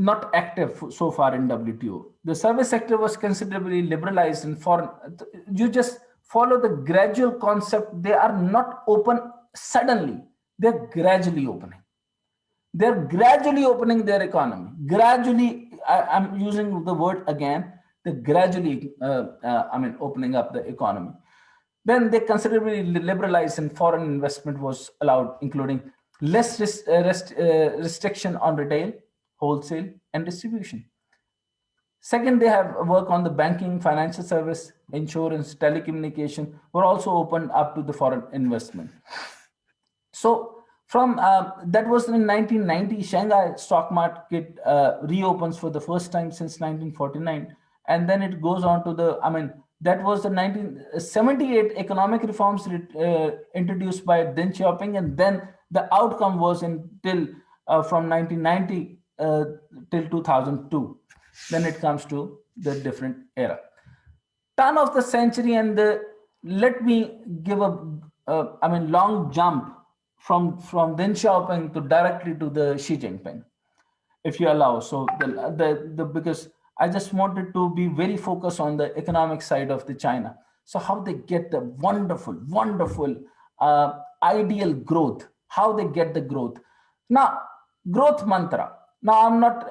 not active so far in WTO. The service sector was considerably liberalized, and you just follow the gradual concept. They are not open suddenly; they're gradually opening. They're gradually opening their economy. Gradually, I'm using the word again, they're gradually, opening up the economy. Then they considerably liberalized and foreign investment was allowed, including less restriction on retail, wholesale, and distribution. Second, they have work on the banking, financial service, insurance, telecommunication were also opened up to the foreign investment. So from that was in 1990, Shanghai stock market reopens for the first time since 1949, and then it goes on to the, I mean, that was the 1978 economic reforms introduced by Deng Xiaoping, and then the outcome was until from 1990 till 2002. Then it comes to the different era. Turn of the century, and let me give a long jump from Deng Xiaoping to directly to the Xi Jinping, if you allow. So the because I just wanted to be very focused on the economic side of the China. So how they get the wonderful ideal growth, how they get the growth. Now, growth mantra. Now I'm not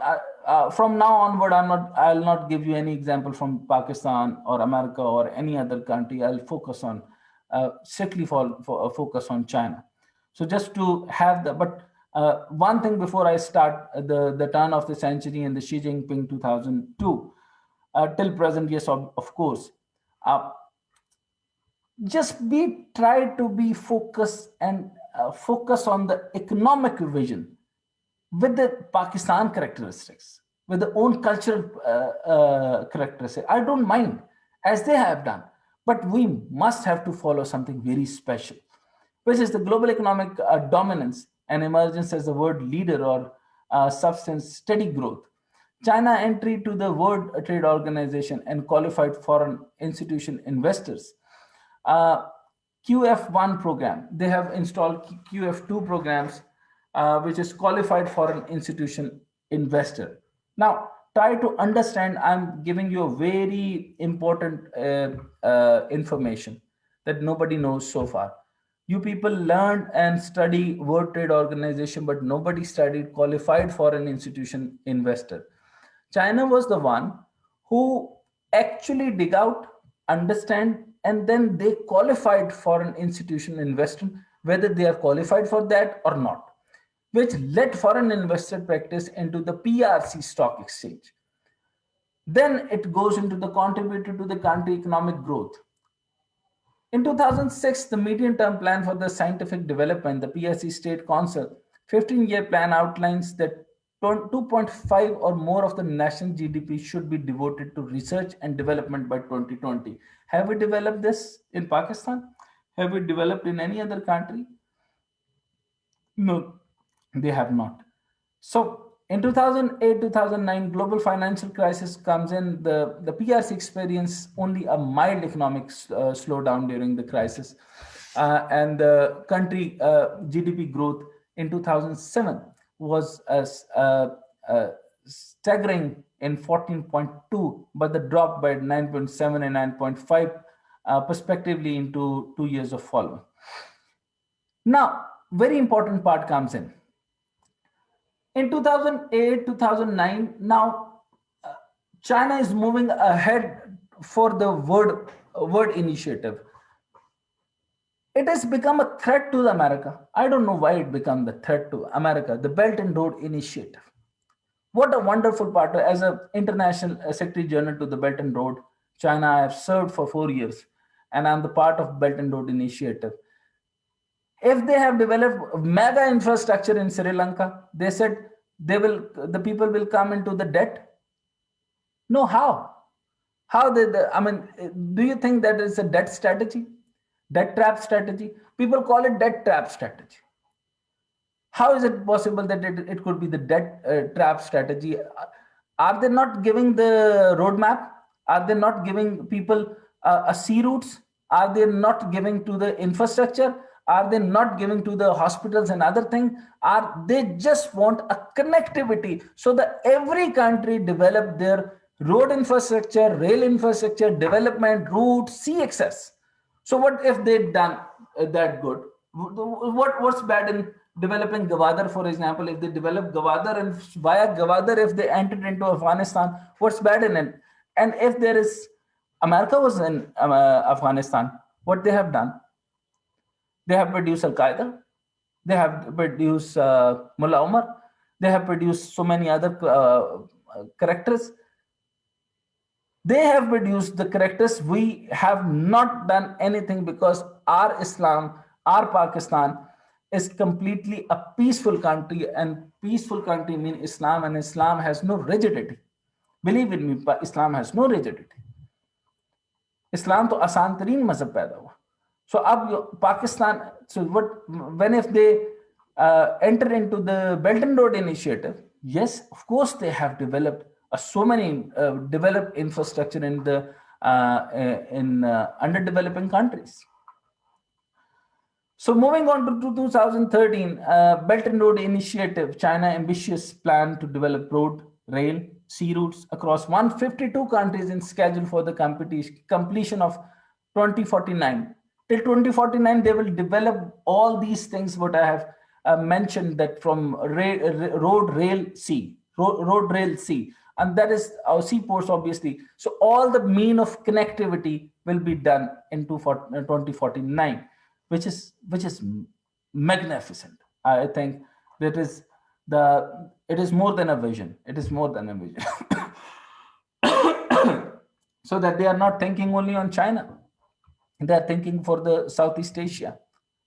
from now onward. I'll not give you any example from Pakistan or America or any other country. I'll focus on strictly for focus on China. So just to have the, but one thing before I start the turn of the century and the Xi Jinping 2002 till present, yes, of course. Just try to be focused and focus on the economic vision with the Pakistan characteristics, with the own cultural characteristics. I don't mind, as they have done, but we must have to follow something very special, which is the global economic dominance and emergence as the world leader or substance steady growth. China entry to the World Trade Organization and qualified foreign institution investors. QF1 program, they have installed QF2 programs, which is qualified foreign institution investor. Now, try to understand, I'm giving you a very important information that nobody knows so far. You people learned and study World Trade Organization, but nobody studied qualified foreign institution investor. China was the one who actually dig out, understand, and then they qualified foreign institution investor, whether they are qualified for that or not, which led foreign investor practice into the PRC stock exchange. Then it goes into the contributor to the country economic growth. In 2006, the medium-term plan for the scientific development, the PSC State Council 15-year plan outlines that 2.5 or more of the national GDP should be devoted to research and development by 2020. Have we developed this in Pakistan? Have we developed in any other country? No, they have not. So in 2008-2009, global financial crisis comes in. The PRC experienced only a mild economic slowdown during the crisis. And the country GDP growth in 2007 was staggering in 14.2, but the drop by 9.7 and 9.5 respectively into 2 years of following. Now, very important part comes in. In 2008, 2009, now China is moving ahead for the word initiative. It has become a threat to America. I don't know why it became the threat to America, the Belt and Road Initiative. What a wonderful partner. As an international secretary general to the Belt and Road, China, I have served for 4 years, and I'm the part of Belt and Road Initiative. If they have developed mega infrastructure in Sri Lanka, they said the people will come into the debt. No, how? How do you think that is a debt strategy? Debt trap strategy? People call it debt trap strategy. How is it possible that it could be the debt trap strategy? Are they not giving the roadmap? Are they not giving people a sea routes? Are they not giving to the infrastructure? Are they not giving to the hospitals and other things? Are they just want a connectivity so that every country develop their road infrastructure, rail infrastructure, development, routes, sea access? So what if they'd done that good? What's bad in developing Gawadar, for example? If they develop Gawadar and via Gawadar, if they entered into Afghanistan, what's bad in it? And if there is, America was in Afghanistan, What they have done, they have produced Al-Qaeda, they have produced Mullah Omar, they have produced so many other characters. They have produced the characters. We have not done anything because our Islam, our Pakistan is completely a peaceful country, and peaceful country means Islam, and Islam has no rigidity. Believe in me, Islam has no rigidity. Islam to आसान तरीन मजहब पैदा हुआ. So अब Pakistan, so what, when if they enter into the Belt and Road Initiative, yes, of course they have developed so many developed infrastructure in the underdeveloping countries. So moving on to 2013, Belt and Road Initiative, China ambitious plan to develop road, rail, sea routes across 152 countries in schedule for the completion of 2049. Till 2049, they will develop all these things what I have mentioned, that from road, rail, sea, road, rail, sea, and that is our seaports, obviously. So all the mean of connectivity will be done in 2049, which is magnificent. I think that is it is more than a vision. It is more than a vision. So that they are not thinking only on China. They are thinking for the Southeast Asia.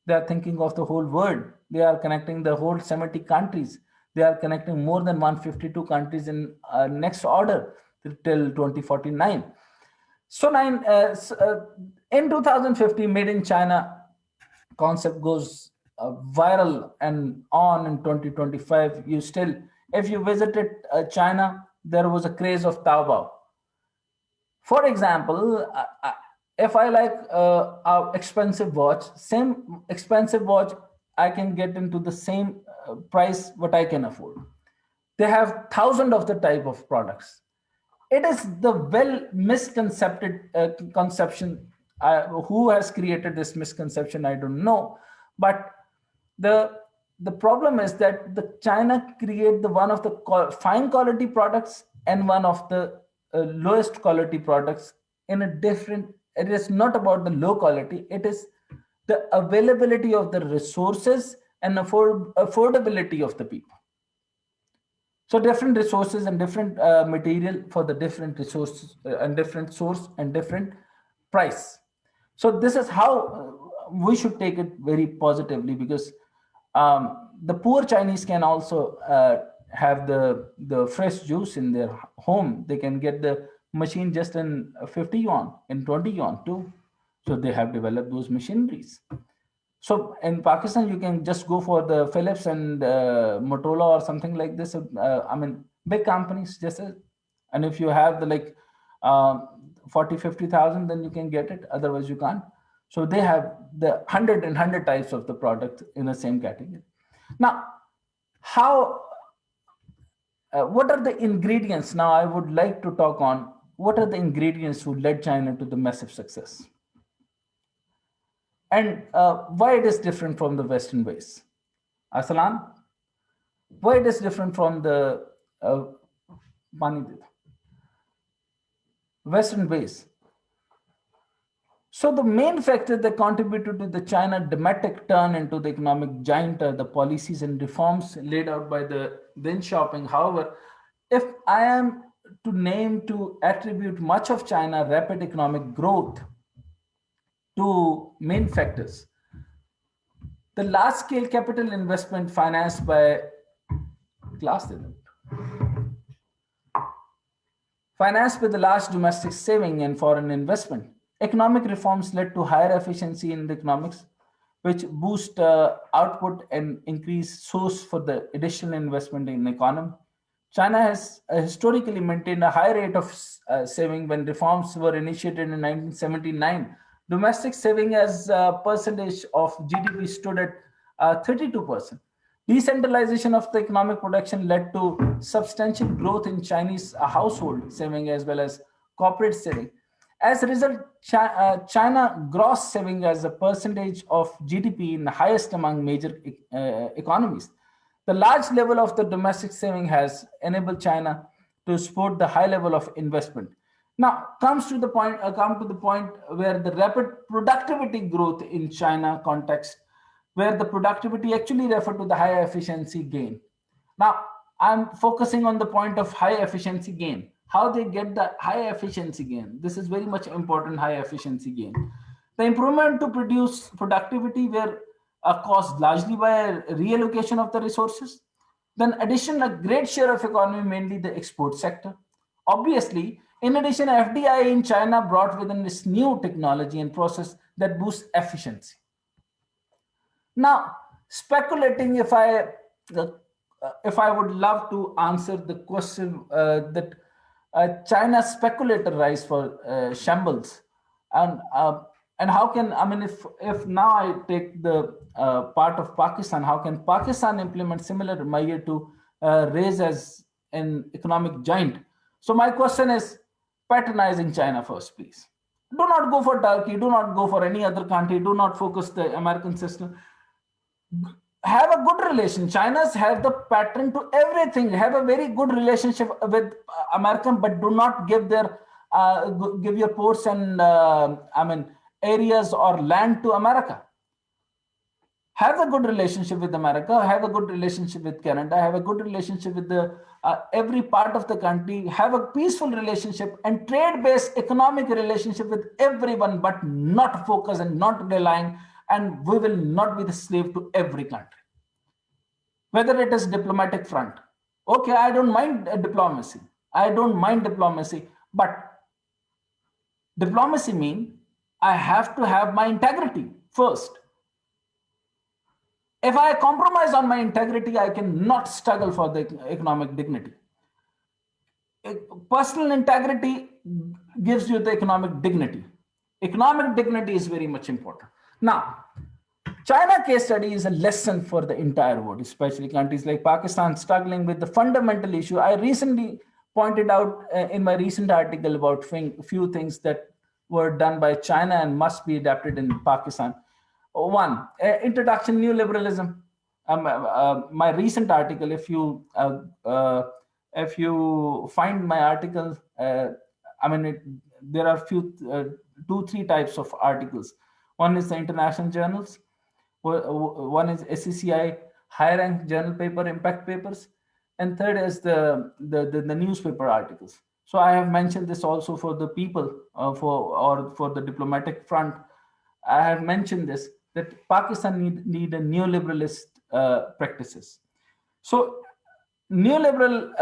They are thinking of the whole world. They are connecting the whole 70 countries. They are connecting more than 152 countries in next order till 2049. So in 2050, Made in China concept goes viral, and on in 2025, you still, if you visited China, there was a craze of Taobao. For example, if I like a expensive watch, same expensive watch, I can get into the same price what I can afford. They have thousands of the type of products. It is the well misconcepted conception. Who has created this misconception, I don't know. But the problem is that the China create the one of the fine quality products and one of the lowest quality products in a different. It is not about the low quality. It is the availability of the resources and affordability of the people. So different resources and different material for the different resources and different source and different price. So this is how we should take it very positively, because the poor Chinese can also have the fresh juice in their home. They can get the machine just in 50 yuan, in 20 yuan too. So they have developed those machineries. So in Pakistan, you can just go for the Philips and Motorola or something like this. I mean, big companies, and if you have the like 40, 50,000, then you can get it. Otherwise, you can't. So they have the 100 types of the product in the same category. Now, what are the ingredients? Now, I would like to talk on what are the ingredients who led China to the massive success, and why it is different from the Western ways. Arsalan, why it is different from the Western ways? So the main factor that contributed to the China dramatic turn into the economic giant are the policies and reforms laid out by the Deng Xiaoping. However, if I am to attribute much of China's rapid economic growth to main factors, the large-scale capital investment financed by with the large domestic saving and foreign investment. Economic reforms led to higher efficiency in the economics, which boost output and increase source for the additional investment in the economy. China has historically maintained a high rate of saving. When reforms were initiated in 1979, domestic saving as a percentage of GDP stood at 32%. Decentralization of the economic production led to substantial growth in Chinese household saving as well as corporate saving. As a result, China gross saving as a percentage of GDP in the highest among major economies. The large level of the domestic saving has enabled China to support the high level of investment. Now come to the point where the rapid productivity growth in China context, where the productivity actually refer to the high efficiency gain. Now I'm focusing on the point of high efficiency gain. How they get the high efficiency gain? This is very much important. High efficiency gain. The improvement to produce productivity were caused largely by reallocation of the resources. Then addition, a great share of economy, mainly the export sector. Obviously, in addition, FDI in China brought within this new technology and process that boosts efficiency. Now, speculating if I would love to answer the question that China's speculator rise for shambles, and how can, I mean, if now I take the part of Pakistan, how can Pakistan implement similar measure to raise as an economic giant? So my question is, patronizing China first, please. Do not go for Turkey. Do not go for any other country. Do not focus the American system. Have a good relation. China's have the pattern to everything. Have a very good relationship with American, but do not give their give your ports and I mean areas or land to America. Have a good relationship with America. Have a good relationship with Canada. Have a good relationship with the every part of the country. Have a peaceful relationship and trade-based economic relationship with everyone, but not focus and not relying. And we will not be the slave to every country. Whether it is diplomatic front, okay, I don't mind diplomacy. I don't mind diplomacy, but diplomacy means I have to have my integrity first. If I compromise on my integrity, I cannot struggle for the economic dignity. Personal integrity gives you the economic dignity. Economic dignity is very much important. Now, China case study is a lesson for the entire world, especially countries like Pakistan struggling with the fundamental issue. I recently pointed out in my recent article about few things that were done by China and must be adapted in Pakistan. One, introduction neoliberalism. My recent article, if you find my article, I mean, there are two, three types of articles. One is the international journals. One is SCCI high rank journal paper, impact papers, and third is the newspaper articles. So I have mentioned this also for the people for the diplomatic front. I have mentioned this that Pakistan need a neoliberalist practices. So neoliberal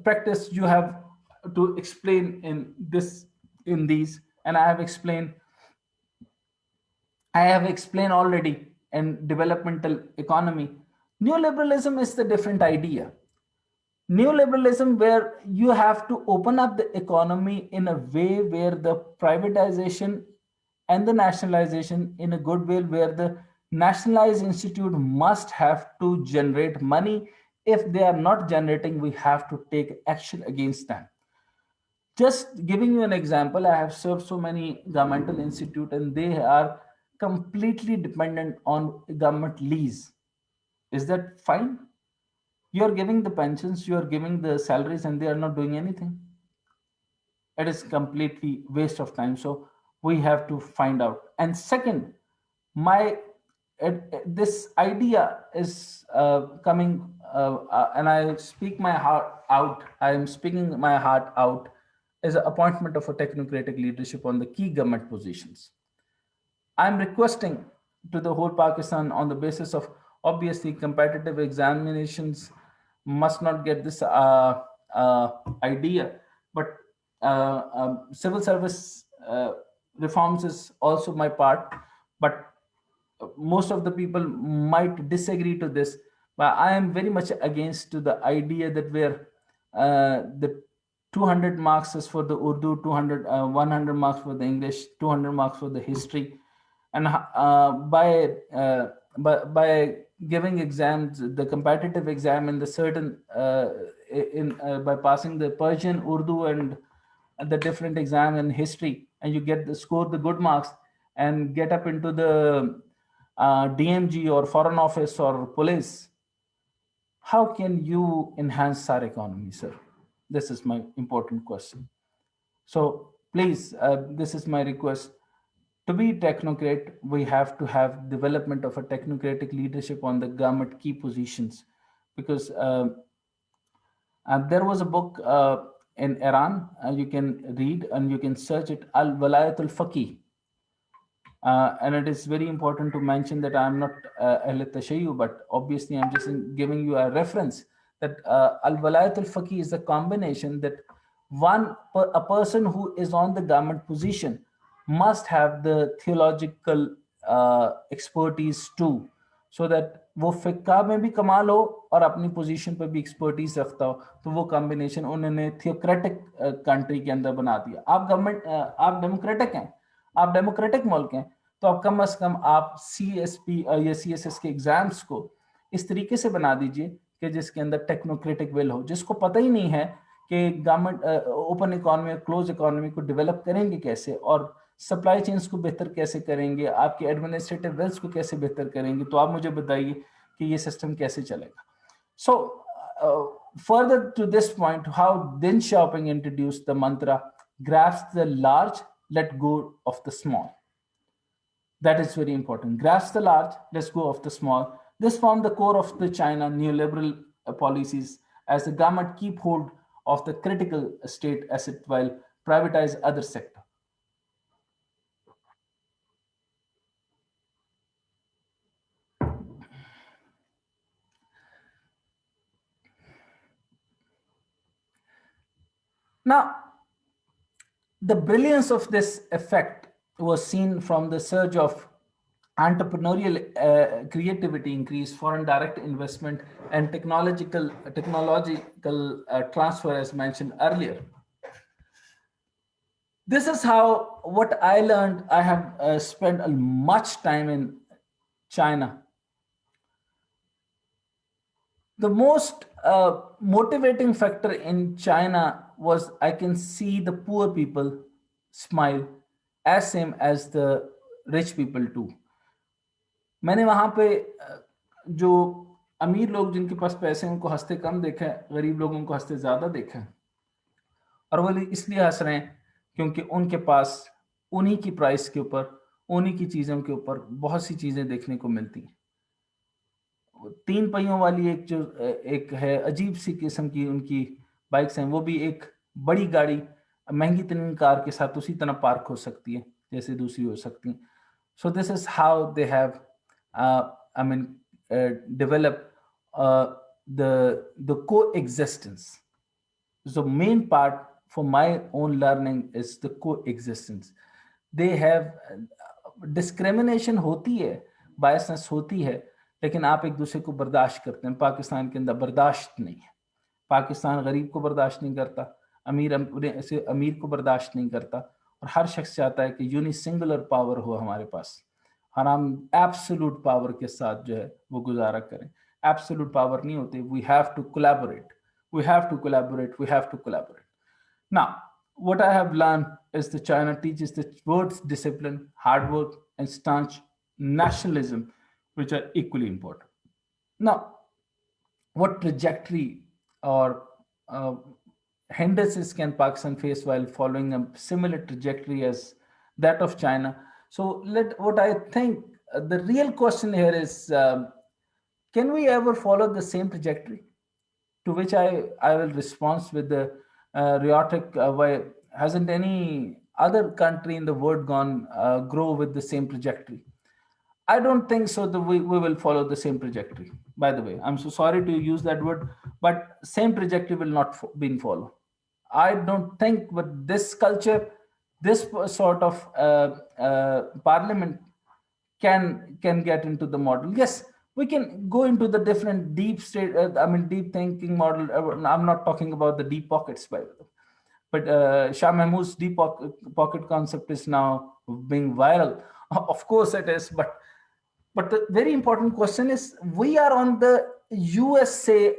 practice you have to explain in these, and I have explained already in developmental economy. Neoliberalism is the different idea. Neoliberalism where you have to open up the economy in a way where the privatization and the nationalization in a good way, where the nationalized institute must have to generate money. If they are not generating, we have to take action against them. Just giving you an example, I have served so many governmental institutes and they are completely dependent on government lease. Is that fine? You're giving the pensions, you're giving the salaries, and they are not doing anything. It is completely waste of time. So we have to find out. And second, this idea is coming, and I speak my heart out. I am speaking my heart out as an appointment of a technocratic leadership on the key government positions. I'm requesting to the whole Pakistan on the basis of obviously competitive examinations must not get this idea, but civil service reforms is also my part. But most of the people might disagree to this, but I am very much against to the idea that where the 200 marks is for the Urdu, 100 marks for the English, 200 marks for the history, and by giving exams, the competitive exam in the certain by passing the Persian, Urdu, and the different exam in history, and you get the score the good marks and get up into the DMG or foreign office or police. How can you enhance our economy, sir? This is my important question. So please, this is my request. To be technocrat, we have to have development of a technocratic leadership on the government key positions, because there was a book in Iran, you can read and you can search it, Al Walayat al Faqih. And it is very important to mention that I am not Ahl Tashayyu, but obviously I'm just giving you a reference that Al Walayat al Faqih is a combination that a person who is on the government position must have the theological expertise too, so that वो फिक्का में भी कमाल हो और अपनी position पे भी एक्सपर्टीज रखता हो, तो वो कॉम्बिनेशन उन्होंने थियोक्रेटिक कंट्री के अंदर बना दिया. आप गवर्नमेंट, आप डेमोक्रेटिक हैं, आप डेमोक्रेटिक मुल्क हैं, तो आप कम से कम आप CSP या CSS के एग्जाम्स को इस तरीके से बना दीजिए कि जिसके अंदर टेक्नोक्रेटिक विल हो, जिसको पता ही नहीं है कि गवर्नमेंट ओपन इकोनॉमी और क्लोज इकोनॉमी को डेवलप करेंगे कैसे, और सप्लाई चेन्स को बेहतर कैसे करेंगे, आपके एडमिनिस्ट्रेटिव वेल्थ को कैसे बेहतर करेंगे. तो आप मुझे बताइए कि ये सिस्टम कैसे चलेगा. सो further to this point, how Deng Xiaoping introduced the mantra, grasp the large, let go of the small. That is very important. Grasp the large, let's go of the small. This formed the core of the China neoliberal policies, as the government keep hold of the critical state asset while privatize other sector. Now, the brilliance of this effect was seen from the surge of entrepreneurial creativity increase, foreign direct investment, and technological transfer, as mentioned earlier. This is how what I learned. I have spent much time in China. The most motivating factor in China was I can see the poor people smile as same as the rich people too. मैंने वहां पे जो अमीर लोग जिनके पास पैसे उनको हंसते कम देखा है, गरीब लोगों को हंसते ज्यादा देखा है. और वो इसलिए हंस रहे हैं क्योंकि उनके पास उन्हीं की प्राइस के ऊपर, उन्हीं की चीजों के ऊपर बहुत सी चीजें देखने को मिलती हैं. 3 पहियों वाली एक है अजीब सी किस्म की उनकी बाइक्स हैं, वो भी एक बड़ी गाड़ी महंगी तरीन कार के साथ उसी तरह पार्क हो सकती है जैसे दूसरी हो सकती हैं. So this is how they have, developed the coexistence. So main part for my own learning is the coexistence. They have discrimination होती है, biasness होती है, लेकिन आप एक दूसरे को बर्दाश्त करते हैं. पाकिस्तान के अंदर बर्दाश्त नहीं है. पाकिस्तान गरीब को बर्दाश्त नहीं करता, अमीर को बर्दाश्त नहीं करता, और हर शख्स चाहता है कि यूनि सिंगुलर पावर हो हमारे पास, और हम एब्सोल्यूट पावर के साथ जो है वो गुजारा करें. एब्सोल्यूट पावर नहीं होती. We have to collaborate, we have to collaborate, we have to collaborate. Now, what I have learned is that China teaches the words discipline, hard work, and staunch nationalism, which are equally important. Now, what trajectory or hindrances can Pakistan face while following a similar trajectory as that of China? So, what I think the real question here is, can we ever follow the same trajectory? To which I will respond with the rhetoric, why hasn't any other country in the world gone grow with the same trajectory? I don't think so that we will follow the same trajectory. By the way, I'm so sorry to use that word, but same trajectory will not be followed. I don't think with this culture, this sort of parliament can get into the model. Yes, we can go into the different deep state, deep thinking model. I'm not talking about the deep pockets, by the way. But Shah Mahmood's deep pocket concept is now being viral. Of course it is, but the very important question is, we are on the USA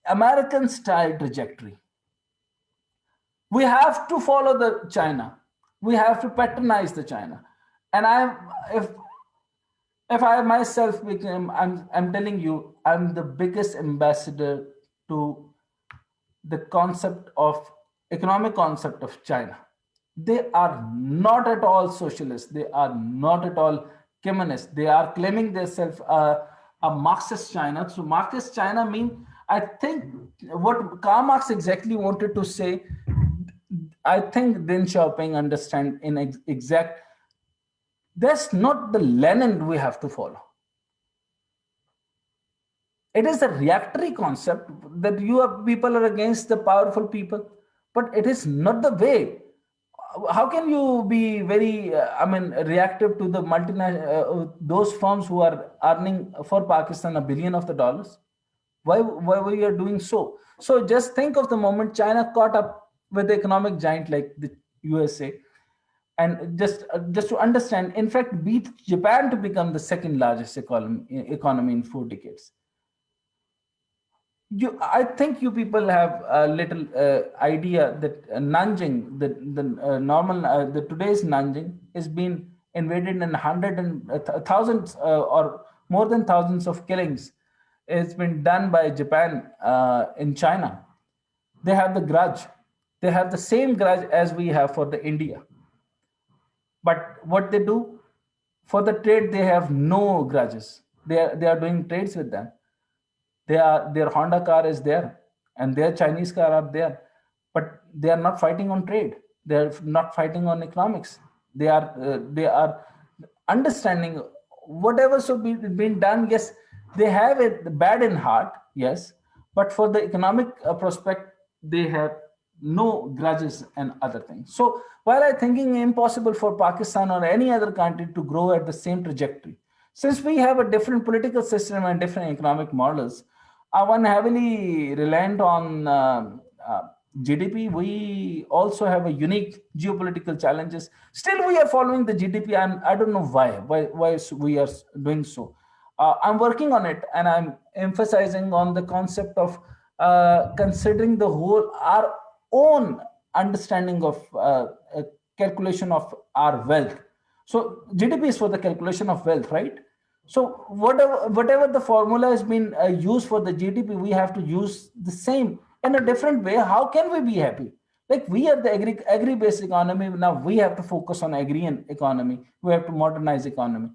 American style trajectory. We have to follow the China. We have to patronize the China. And if I myself became, I'm telling you, I'm the biggest ambassador to the concept of economic concept of China. They are not at all socialist. They are not at all communist. They are claiming themselves a Marxist China. So Marxist China mean, I think what Karl Marx exactly wanted to say, I think Deng Xiaoping understand in exact. That's not the Lenin we have to follow. It is a reactionary concept that people are against the powerful people, but it is not the way. How can you be very, reactive to the multinational, those firms who are earning for Pakistan a billion of the dollars? Why we are doing so? So just think of the moment China caught up with the economic giant like the USA, and just to understand, in fact, beat Japan to become the second largest economy in 4 decades. I think you people have a little idea that Nanjing, the normal, the today's Nanjing is being invaded in hundred and thousands or more than thousands of killings. It's been done by Japan in China. They have the grudge. They have the same grudge as we have for the India. But what they do for the trade, they have no grudges. They are doing trades with them. Their Honda car is there and their Chinese car are there, but they are not fighting on trade. They are not fighting on economics. They are understanding whatever so been done. Yes, they have it bad in heart. Yes, but for the economic prospect, they have no grudges and other things. So while I thinking impossible for Pakistan or any other country to grow at the same trajectory, since we have a different political system and different economic models, one heavily reliant on GDP. We also have a unique geopolitical challenges. Still, we are following the GDP, and I don't know why we are doing so. I'm working on it, and I'm emphasizing on the concept of considering the whole our own understanding of calculation of our wealth. So GDP is for the calculation of wealth, right? So whatever the formula has been used for the GDP, we have to use the same in a different way. How can we be happy? Like we are the agri-based economy. Now we have to focus on agrarian economy. We have to modernize economy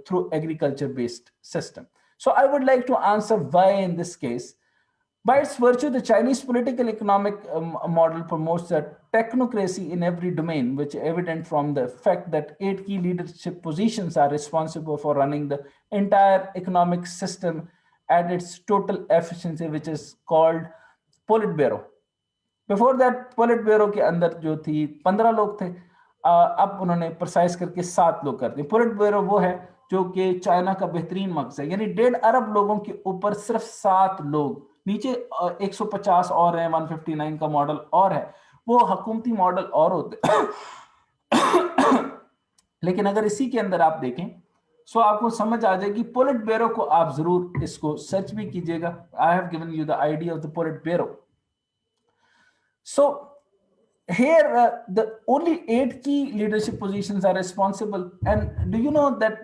through agriculture-based system. So I would like to answer why in this case. By its virtue, the Chinese political economic model promotes a technocracy in every domain, which is evident from the fact that 8 key leadership positions are responsible for running the entire economic system at its total efficiency, which is called Politburo. Before that Politburo के अंदर जो थी 15 लोग थे, अब उन्होंने precise करके 7 लोग कर दिए. पोलिट ब्यूरो वो है जो कि चाइना का बेहतरीन मकसद है, यानी 1.5 अरब लोगों के ऊपर सिर्फ 7 लोग, नीचे 150 और है, 159 का मॉडल और है, वो हुकूमती मॉडल और होते. लेकिन अगर इसी के अंदर आप देखें सो आपको समझ आ जाएगी. पोलिट ब्यूरो को आप जरूर इसको सर्च भी कीजिएगा. I have given you the idea of the Politburo. So here the only 8 key leadership positions are responsible. And do you know that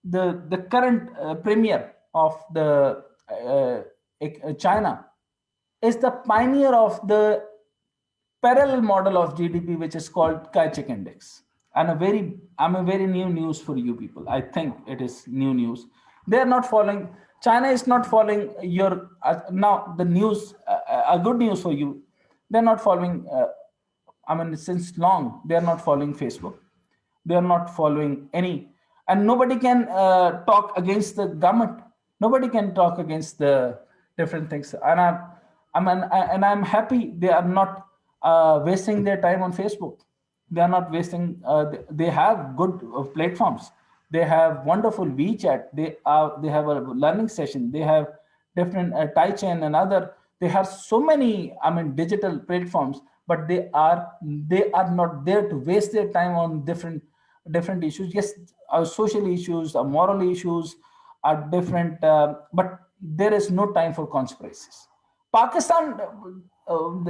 the current premier of the China is the pioneer of the parallel model of GDP, which is called Kai-Shek Index. And I'm a very new news for you people. I think it is new news. They are not following. China is not following your now the news. A good news for you. They're not following, since long, they're not following Facebook. They're not following any, and nobody can talk against the government. Nobody can talk against the different things. And I'm happy they are not wasting their time on Facebook. They are not wasting, they have good platforms. They have wonderful WeChat. They have a learning session. They have different Taichan and other. They have so many, digital platforms, but they are not there to waste their time on different issues. Yes, our social issues, our moral issues are different, but there is no time for conspiracies. Pakistan,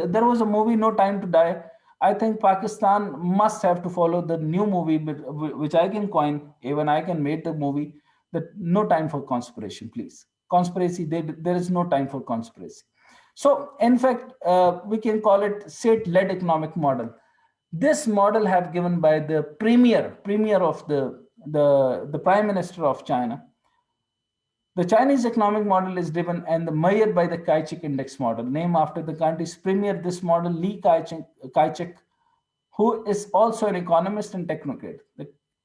there was a movie, No Time to Die. I think Pakistan must have to follow the new movie, which I can coin, even I can make the movie, that no time for conspiration, please. Conspiracy, there is no time for conspiracy. So, in fact, we can call it state-led economic model. This model have given by the premier of the Prime Minister of China. The Chinese economic model is driven and measured by the Kai-Shek index model, named after the country's premier. This model, Kai-Shek, who is also an economist and technocrat.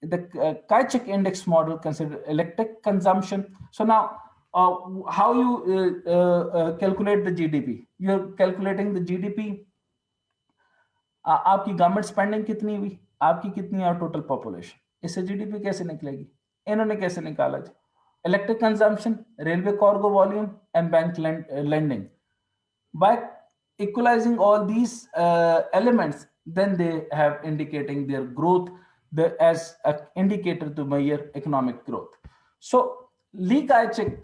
The Kai-Shek index model considers electric consumption. So now, how you calculate the GDP? You're calculating the GDP. आपकी government spending कितनी हुई, आपकी कितनी और total population, इससे GDP कैसे निकलेगी? इन्होंने कैसे निकाला जी? Electric consumption, railway cargo volume and bank lending. By equalizing all these elements, then they have indicating their growth as an indicator to measure economic growth. So Lee Kai-Shek,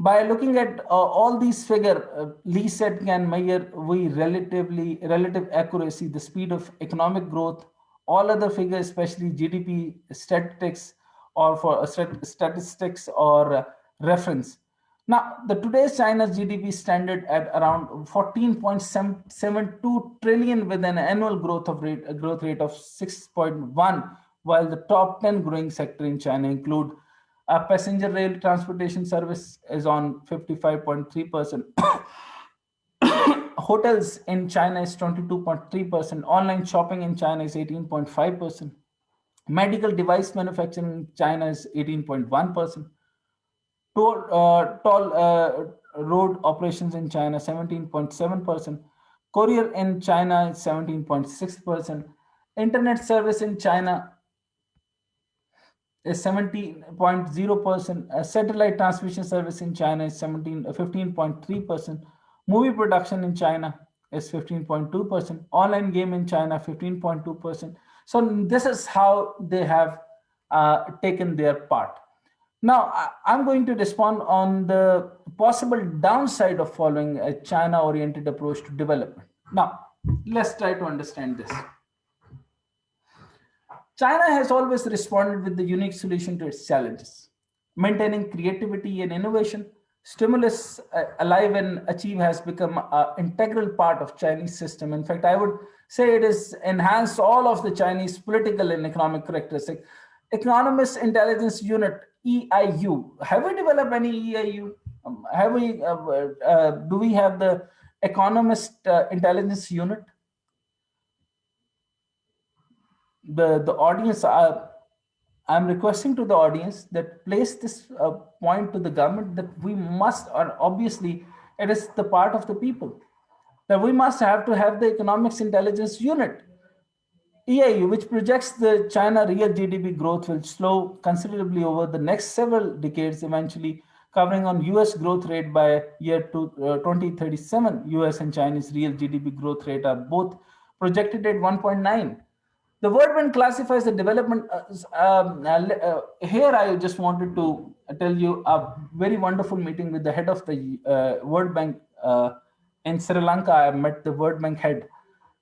by looking at all these figures, Lee said can measure with relative accuracy the speed of economic growth. All other figures, especially GDP statistics or for statistics or reference. Now, the today's China's GDP standard at around 14.72 trillion with an annual growth rate of 6.1, while the top 10 growing sector in China include passenger rail transportation service is on 55.3%. Hotels in China is 22.3%. Online shopping in China is 18.5%. Medical device manufacturing in China is 18.1%. Toll road operations in China 17.7%. Courier in China is 17.6%. Internet service in China is 17.0%. Satellite transmission service in China is 15.3%. Movie production in China is 15.2%. Online game in China 15.2%. So this is how they have taken their part. Now, I'm going to respond on the possible downside of following a China-oriented approach to development. Now, let's try to understand this. China has always responded with the unique solution to its challenges. Maintaining creativity and innovation, stimulus alive and achieve has become an integral part of Chinese system. In fact, I would say it has enhanced all of the Chinese political and economic characteristics. Economist Intelligence Unit, EIU. Have we developed any EIU? Do we have the Economist Intelligence Unit? The audience, I'm requesting to the audience that place this point to the government that we must, or obviously it is the part of the people, that we must have to have the Economics Intelligence Unit. EIU, which projects the China real GDP growth will slow considerably over the next several decades, eventually covering on US growth rate by year 2037. US and Chinese real GDP growth rate are both projected at 1.9. The World Bank classifies the development. Here, I just wanted to tell you a very wonderful meeting with the head of the World Bank in Sri Lanka. I met the World Bank head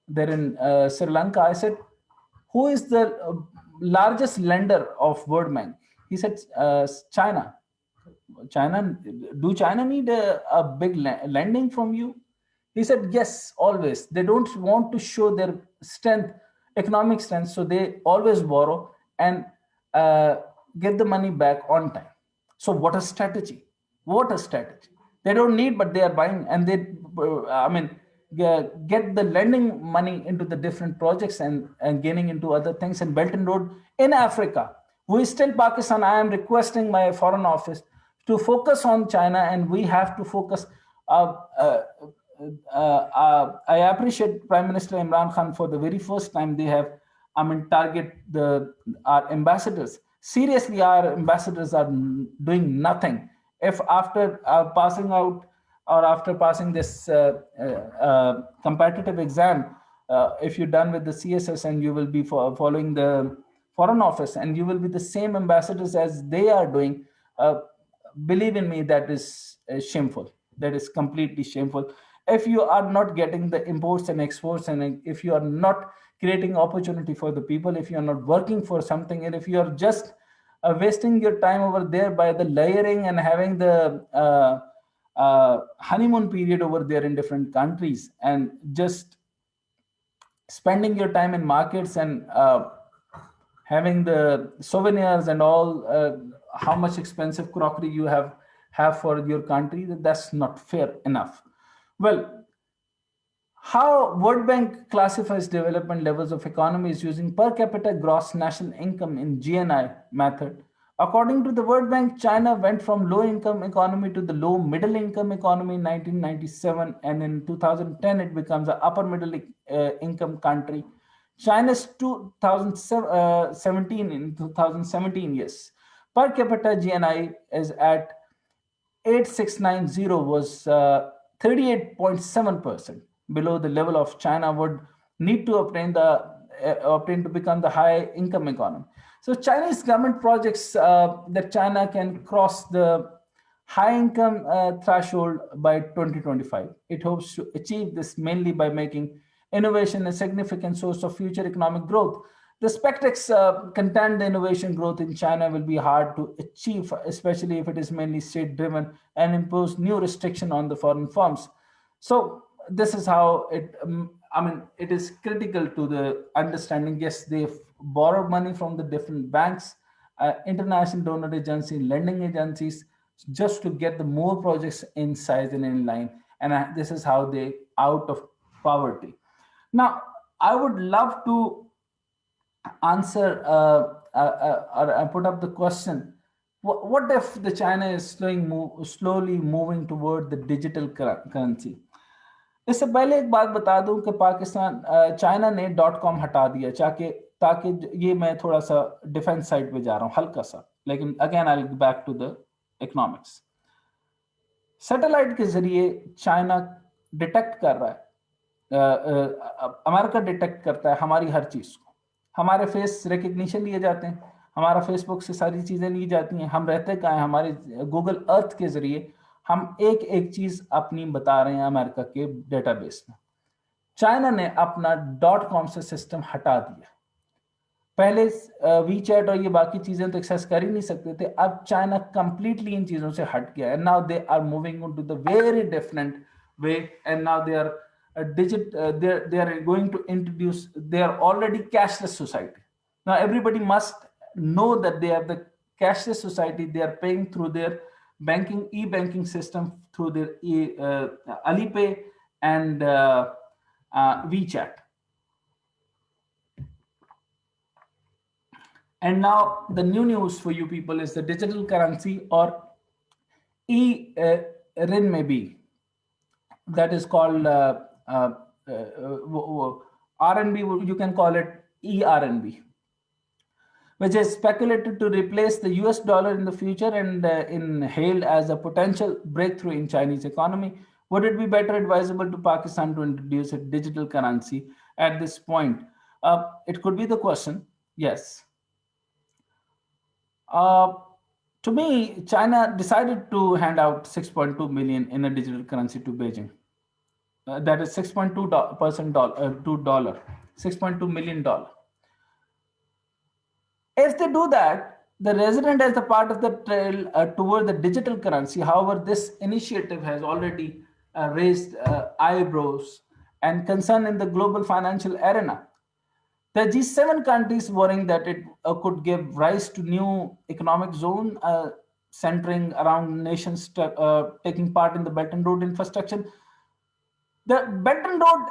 there in Sri Lanka. I said, who is the largest lender of World Bank? He said, China. Do China need a big lending from you? He said, yes, always. They don't want to show their strength, economic strength, so they always borrow and get the money back on time. So what a strategy. What a strategy. They don't need, but they are buying, and they, get the lending money into the different projects and gaining into other things. And Belt and Road in Africa, we still Pakistan. I am requesting my foreign office to focus on China, and we have to focus. I appreciate Prime Minister Imran Khan for the very first time they have, target our ambassadors. Seriously, our ambassadors are doing nothing. If after passing out or after passing this competitive exam, if you're done with the CSS and you will be following the foreign office and you will be the same ambassadors as they are doing, believe in me, that is shameful. That is completely shameful. If you are not getting the imports and exports, and if you are not creating opportunity for the people, if you are not working for something, and if you are just wasting your time over there by the layering and having the honeymoon period over there in different countries, and just spending your time in markets and having the souvenirs and all, how much expensive crockery you have for your country, that's not fair enough. Well, how World Bank classifies development levels of economies using per capita gross national income in GNI method. According to the World Bank, China went from low income economy to the low middle income economy in 1997, and in 2010 it becomes an upper middle income country. China's 2017 in 2017, yes, per capita GNI is at 8690, was 38.7%, below the level of China would need to obtain to become the high income economy. So Chinese government projects that China can cross the high income threshold by 2025. It hopes to achieve this mainly by making innovation a significant source of future economic growth. The spectex contend the innovation growth in China will be hard to achieve, especially if it is mainly state driven and impose new restriction on the foreign firms. So this is how it, I mean, it is critical to the understanding. Yes, they've borrowed money from the different banks, international donor agencies, lending agencies, just to get the more projects in size and in line. And this is how they out of poverty. Now, I would love to answer or put up the question: what if the China is slowly moving toward the digital currency? इससे पहले एक बात बता दूं कि Pakistan China ने .com हटा दिया, ताकि ताकि ये मैं थोड़ा सा डिफेंस साइड पे जा रहा हूं हल्का सा, लेकिन again I will back to the economics. Satellite के जरिए चाइना डिटेक्ट कर रहा है, अमेरिका डिटेक्ट करता है हमारी हर चीज को. हमारे फेस रिकग्निशन लिए जाते हैं, हमारा फेसबुक से सारी चीजें ली जाती हैं, हम रहते कहाँ हैं, हमारे गूगल अर्थ के जरिए हम एक एक चीज अपनी बता रहे हैं अमेरिका के डेटाबेस में. चाइना ने अपना .com से सिस्टम हटा दिया. पहले वी चैट और ये बाकी चीजें तो एक्सेस कर ही नहीं सकते थे, अब चाइना कंप्लीटली इन चीजों से हट गया है. Now they are moving to the very different way, and now they are they are going to introduce, they are already cashless society. Now everybody must know that they are the cashless society. They are paying through their e-banking system, through their Alipay and WeChat. And now the new news for you people is the digital currency, or renminbi, that is called RNB. You can call it ERNB, which is speculated to replace the US dollar in the future and hailed as a potential breakthrough in Chinese economy. Would it be better advisable to Pakistan to introduce a digital currency at this point? It could be the question. Yes. To me, China decided to hand out 6.2 million in a digital currency to Beijing. That is 6.2% $2, $6.2 million. If they do that, the resident as a part of the trail toward the digital currency. However, this initiative has already raised eyebrows and concern in the global financial arena. The G7 countries worrying that it could give rise to new economic zone centering around nations taking part in the Belt and Road infrastructure. The Belt and Road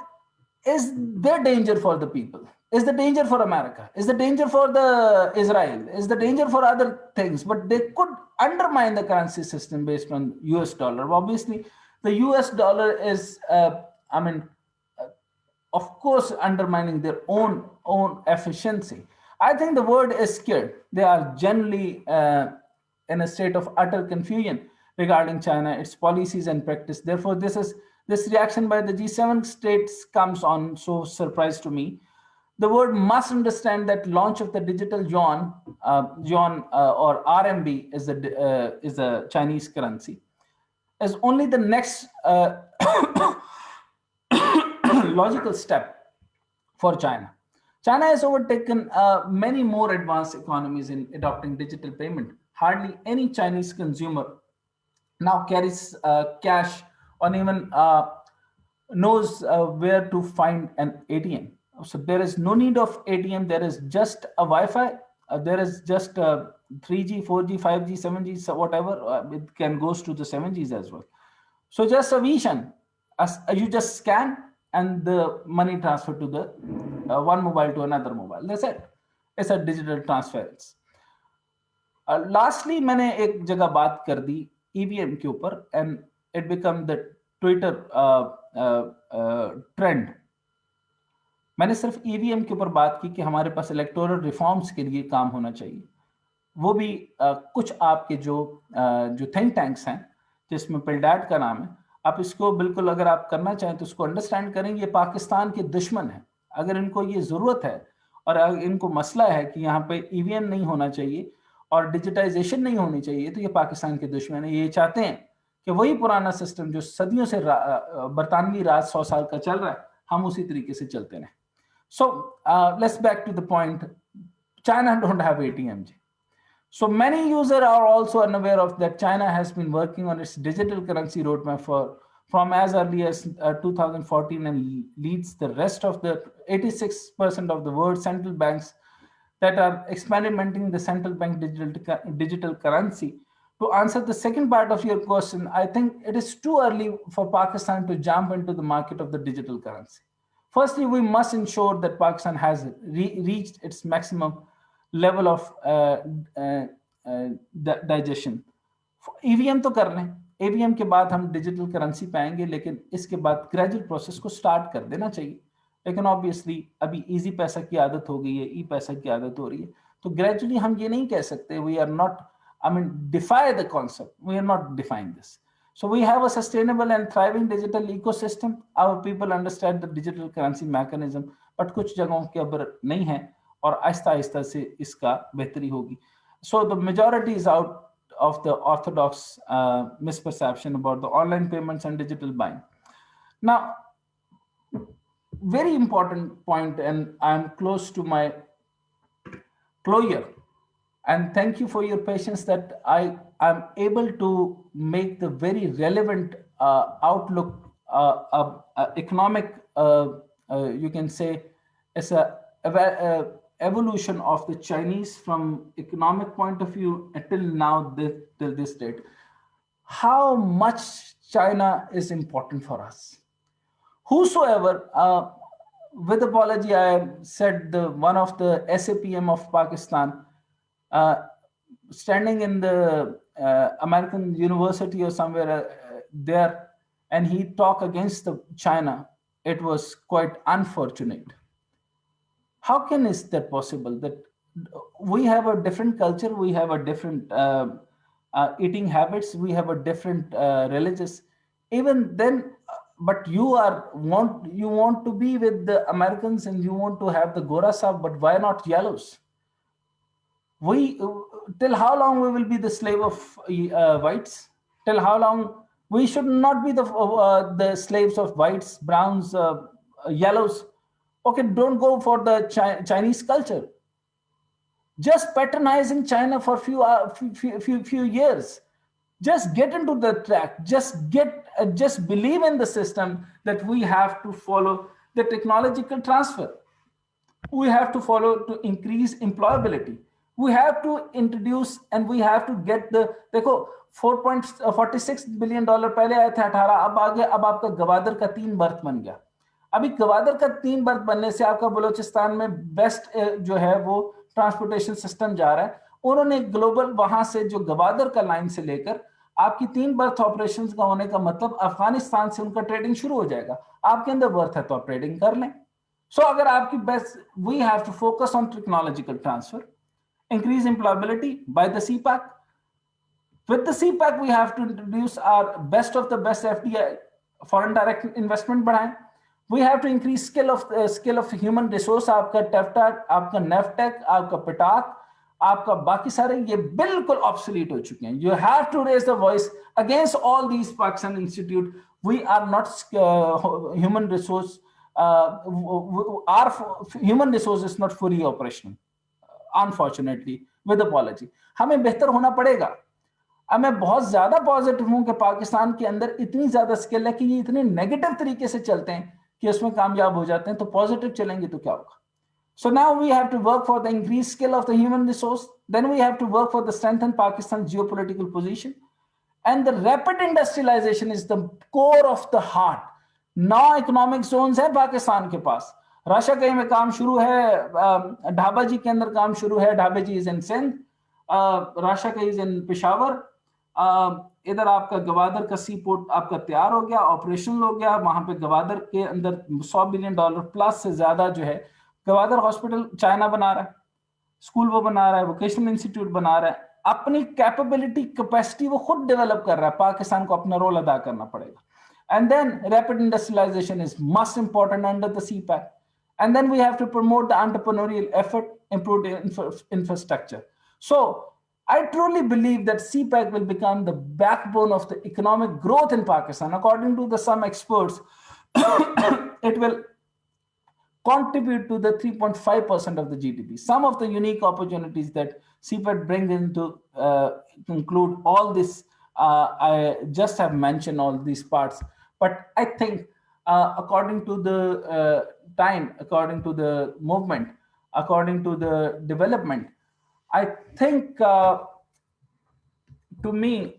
is the danger for the people, is the danger for America, is the danger for the Israel, is the danger for other things, but they could undermine the currency system based on US dollar. Obviously, the US dollar is, of course, undermining their own efficiency. I think the world is scared. They are generally in a state of utter confusion regarding China, its policies and practice. Therefore, this reaction by the G7 states comes on so surprise to me. The world must understand that launch of the digital yuan, or RMB is the Chinese currency, is only the next logical step for China. China has overtaken many more advanced economies in adopting digital payment. Hardly any Chinese consumer now carries cash or even knows where to find an ATM. So there is no need of ATM. There is just a Wi-Fi. There is just 3G, 4G, 5G, 7G, so whatever. It can goes to the 7Gs as well. So just a vision. You just scan and the money transfer to the one mobile to another mobile. That's it. It's a digital transference. Lastly, मैंने एक जगह बात कर दी EVM के ऊपर and it become the Twitter trend. मैंने सिर्फ EVM के ऊपर बात की कि हमारे पास इलेक्टोरल रिफॉर्म्स के लिए काम होना चाहिए. वो भी कुछ आपके जो थिंक टैंक्स हैं जिसमें पिल्डाट का नाम है, आप इसको बिल्कुल अगर आप करना चाहें तो उसको अंडरस्टैंड करें. ये पाकिस्तान के दुश्मन है. अगर इनको ये जरूरत है और अगर इनको मसला है कि यहाँ पे ईवीएम नहीं होना चाहिए और डिजिटाइजेशन नहीं होनी चाहिए, तो ये पाकिस्तान के दुश्मन है. ये चाहते हैं कि वही पुराना सिस्टम जो सदियों से बरतानवी राज 100 साल का चल रहा है, हम उसी तरीके से चलते रहें. So let's back to the point. China don't have ATM. So many users are also unaware of that China has been working on its digital currency roadmap from as early as 2014 and leads the rest of the 86% of the world's central banks that are experimenting the central bank digital currency. To answer the second part of your question, I think it is too early for Pakistan to jump into the market of the digital currency. Firstly, we must ensure that Pakistan has reached its maximum level of digestion. EVM तो कर लें, EVM के बाद हम digital currency पाएंगे, लेकिन इसके बाद ग्रेजुअल प्रोसेस को स्टार्ट कर देना चाहिए. लेकिन ऑब्वियसली अभी इजी पैसा की आदत हो गई है, ई पैसा की आदत हो रही है, तो ग्रेजुअली हम ये नहीं कह सकते. We are not, I mean, defy the concept. We are not defying this. So we have a sustainable and thriving digital ecosystem. Our people understand the digital currency mechanism, but कुछ जगहों के ऊपर नहीं है और आहिस्ता आहिस्ता से इसका बेहतरी होगी. So the majority is out of the orthodox misperception about the online payments and digital buying. Now, very important point, and I'm close to my closure. And thank you for your patience that I am able to make the very relevant outlook, economic, you can say, as a evolution of the Chinese from economic point of view until now, till this date. How much China is important for us. Whosoever, with apology, I said one of the SAPM of Pakistan, standing in the American University or somewhere there, and he talked against China. It was quite unfortunate. How can is that possible? That we have a different culture, we have a different eating habits, we have a different religious. Even then, but you want to be with the Americans and you want to have the Gora Sahib, but why not yellows? We till how long we will be the slave of whites? Till how long we should not be the slaves of whites, browns, yellows? Okay, don't go for the Chinese culture. Just patronizing China for few years. Just get into the track. Just believe in the system that we have to follow the technological transfer. We have to follow to increase employability. We have to introduce and we have to get the, देखो 4.46 billion dollar पहले आए थे 18, अब आ गया, अब आपका गवादर का 3 birth बन गया. अभी गवादर का 3 बर्थ बनने से आपका बलोचिस्तान में बेस्ट जो है वो ट्रांसपोर्टेशन सिस्टम जा रहा है. उन्होंने ग्लोबल वहां से जो गवादर का लाइन से लेकर आपकी 3 बर्थ ऑपरेशंस का होने का मतलब अफगानिस्तान से उनका ट्रेडिंग शुरू हो जाएगा. आपके अंदर बर्थ है तो आप ट्रेडिंग कर लें. सो अगर आपकी best, we have to focus on technological transfer, increase employability by the CPAC. With the CPAC, we have to introduce our best of the best FDI, foreign direct investment बढ़ाएं. We have to increase skill of human resource. आपका TEFTAC, आपका NEFTEC, आपका PITAC, आपका बाकी सारे ये बिल्कुल obsolete हो चुके हैं. You have to raise the voice against all these Pakistan Institute. We are not human resource. Our human resource is not fully operational. Unfortunately, with apology, हमें बेहतर होना पड़ेगा. अब मैं बहुत ज्यादा पॉजिटिव हूं कि पाकिस्तान के अंदर इतनी ज्यादा स्किल है कि ये इतने नेगेटिव तरीके से चलते हैं कि उसमें कामयाब हो जाते हैं, तो पॉजिटिव चलेंगे तो क्या होगा. So now we have to work for the increased skill of the human resource. Then we have to work for the strengthen Pakistan's geopolitical position. And the rapid industrialization is the core of the heart. 9 economic zones है पाकिस्तान के पास. राशा कहीं में काम शुरू है, ढाबा जी के अंदर काम शुरू है. ढाबे जी इज इन सिंध, राशा कहीं इज इन पेशावर. इधर आपका गवादर का सी पोर्ट आपका तैयार हो गया, ऑपरेशनल हो गया. वहां पे गवादर के अंदर $100 बिलियन प्लस से ज्यादा जो है गवादर हॉस्पिटल चाइना बना रहा है, स्कूल वो बना रहा है, वोकेशनल इंस्टीट्यूट बना रहा है. अपनी कैपेबिलिटी कैपेसिटी वो खुद डेवलप कर रहा है. पाकिस्तान को अपना रोल अदा करना पड़ेगा. And then rapid industrialization is most important under the CPAC. And then we have to promote the entrepreneurial effort, improve infrastructure. So I truly believe that CPAC will become the backbone of the economic growth in Pakistan. According to some experts, it will contribute to the 3.5% of the GDP. Some of the unique opportunities that CPAC brings into include all this. I just have mentioned all these parts, but I think according to the time, according to the movement, according to the development, I think to me,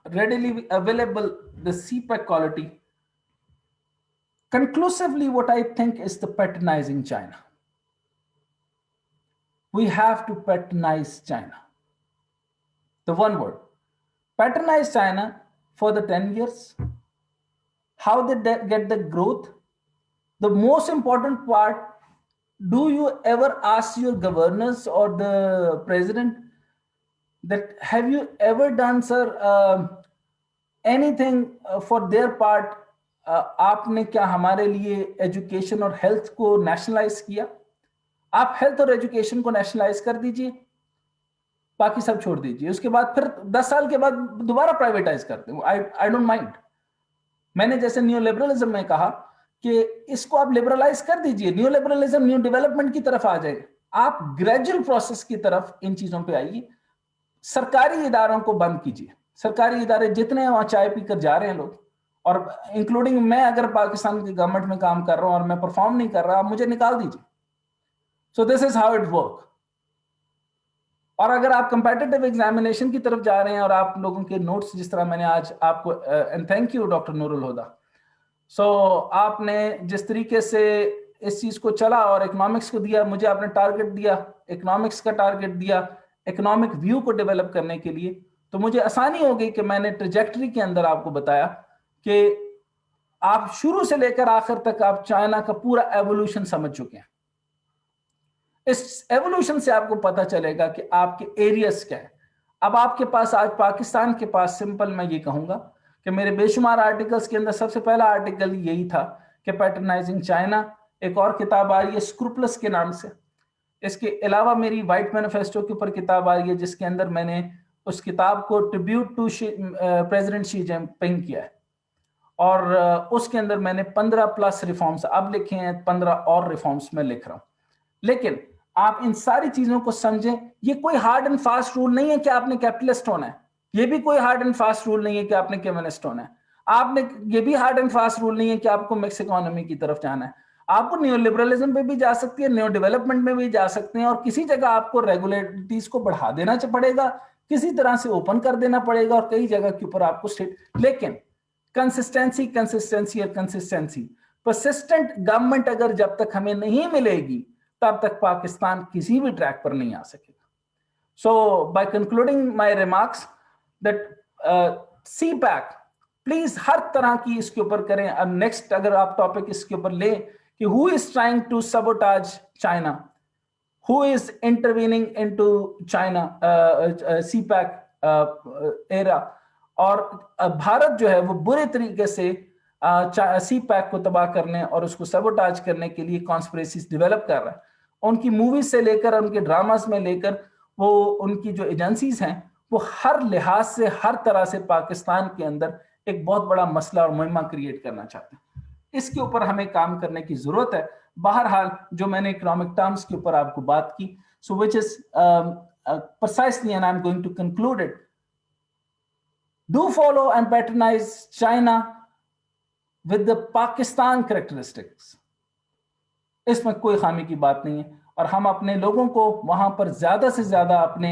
readily available, the CPAC quality. Conclusively, what I think is the patronizing China. We have to patronize China. The one word. Patronize China for the 10 years. How they get the growth? The most important part, do you ever ask your governors or the president that have you ever done, sir, anything for their part? आपने क्या हमारे लिए education और health को nationalise किया? आप health और education को नेशनलाइज कर दीजिए, बाकी सब छोड़ दीजिए. उसके बाद फिर 10 साल के बाद दोबारा प्राइवेटाइज करते हैं. I don't mind. मैंने जैसे न्यू लिबरलिज्म में कहा कि इसको आप लिबरलाइज कर दीजिए, न्यू लिबरलिज्म न्यू डेवलपमेंट की तरफ आ जाए. आप ग्रेजुअल प्रोसेस की तरफ इन चीजों पे आइए. सरकारी इदारों को बंद कीजिए. सरकारी इदारे जितने वहां चाय पीकर जा रहे हैं लोग, और इंक्लूडिंग मैं अगर पाकिस्तान की गवर्नमेंट में काम कर रहा हूं और मैं परफॉर्म नहीं कर रहा, मुझे निकाल दीजिए. So this is how it work. और अगर आप कंपेटिटिव एग्जामिनेशन की तरफ जा रहे हैं और आप लोगों के नोट्स जिस तरह मैंने आज आपको, and thank you doctor Nurul Huda, so आपने जिस तरीके से इस चीज को चला और इकोनॉमिक्स को दिया, मुझे आपने टारगेट दिया, इकोनॉमिक्स का टारगेट दिया इकोनॉमिक व्यू को डेवलप करने के लिए, तो मुझे आसानी हो गई कि मैंने ट्रेजेक्टरी के अंदर आपको बताया कि आप शुरू से लेकर आखिर तक आप चाइना का पूरा एवोल्यूशन समझ चुके हैं. इस एवोल्यूशन से आपको पता चलेगा कि आपके एरियाज क्या है. अब आपके पास आज पाकिस्तान के पास सिंपल मैं ये कहूंगा कि मेरे बेशुमार आर्टिकल्स के अंदर सबसे पहला आर्टिकल यही था कि पैटर्नाइजिंग चाइना. एक और किताब आ रही है स्क्रूपलस के नाम से. इसके अलावा मेरी व्हाइट मैनिफेस्टो के ऊपर किताब आ रही है जिसके अंदर मैंने उस किताब को tribute to President Xi Jinping किया है. और उसके अंदर मैंने 15+ रिफॉर्म्स अब लिखे हैं, 15 और रिफॉर्म्स में लिख रहा हूं. लेकिन आप इन सारी चीजों को समझें. ये कोई हार्ड एंड फास्ट रूल नहीं है कि आपने कैपिटलिस्ट होना है. ये भी कोई हार्ड एंड फास्ट रूल नहीं है कि आपने कम्युनिस्ट होना है. आपने ये भी हार्ड एंड फास्ट रूल नहीं है कि आपको मिक्स इकोनॉमी की तरफ जाना है. आपको न्यू लिबरलिज्म पे भी जा सकती है, न्यू डेवलपमेंट में भी जा सकते हैं, और किसी जगह आपको रेगुलेटरीज को बढ़ा देना पड़ेगा, किसी तरह से ओपन कर देना पड़ेगा, और कई जगह के ऊपर आपको स्टेट. लेकिन कंसिस्टेंसी कंसिस्टेंसी और कंसिस्टेंसी, परसिस्टेंट गवर्नमेंट अगर जब तक हमें नहीं मिलेगी तब तक पाकिस्तान किसी भी ट्रैक पर नहीं आ सकेगा. So by concluding my remarks that CPAC please हर तरह की इसके ऊपर करें. अब नेक्स्ट अगर आप टॉपिक इसके ऊपर लें कि who is trying to sabotage China, who is intervening into China CPAC area, और भारत जो है वो बुरे तरीके से CPAC को तबाह करने और उसको सबोटाज करने के लिए कॉन्स्पिरेसीज डेवलप कर रहा है. उनकी मूवीज से लेकर, उनके ड्रामास में लेकर, वो उनकी जो एजेंसीज हैं वो हर लिहाज से, हर तरह से पाकिस्तान के अंदर एक बहुत बड़ा मसला और मुहिम्मा क्रिएट करना चाहते हैं. इसके ऊपर हमें काम करने की जरूरत है. बहरहाल जो मैंने इकोनॉमिक टर्म्स के ऊपर आपको बात की, so which is precisely, and I'm going to conclude it. Do follow and patronize China. with the Pakistan characteristics. इसमें कोई खामी की बात नहीं है, और हम अपने लोगों को वहां पर ज्यादा से ज्यादा अपने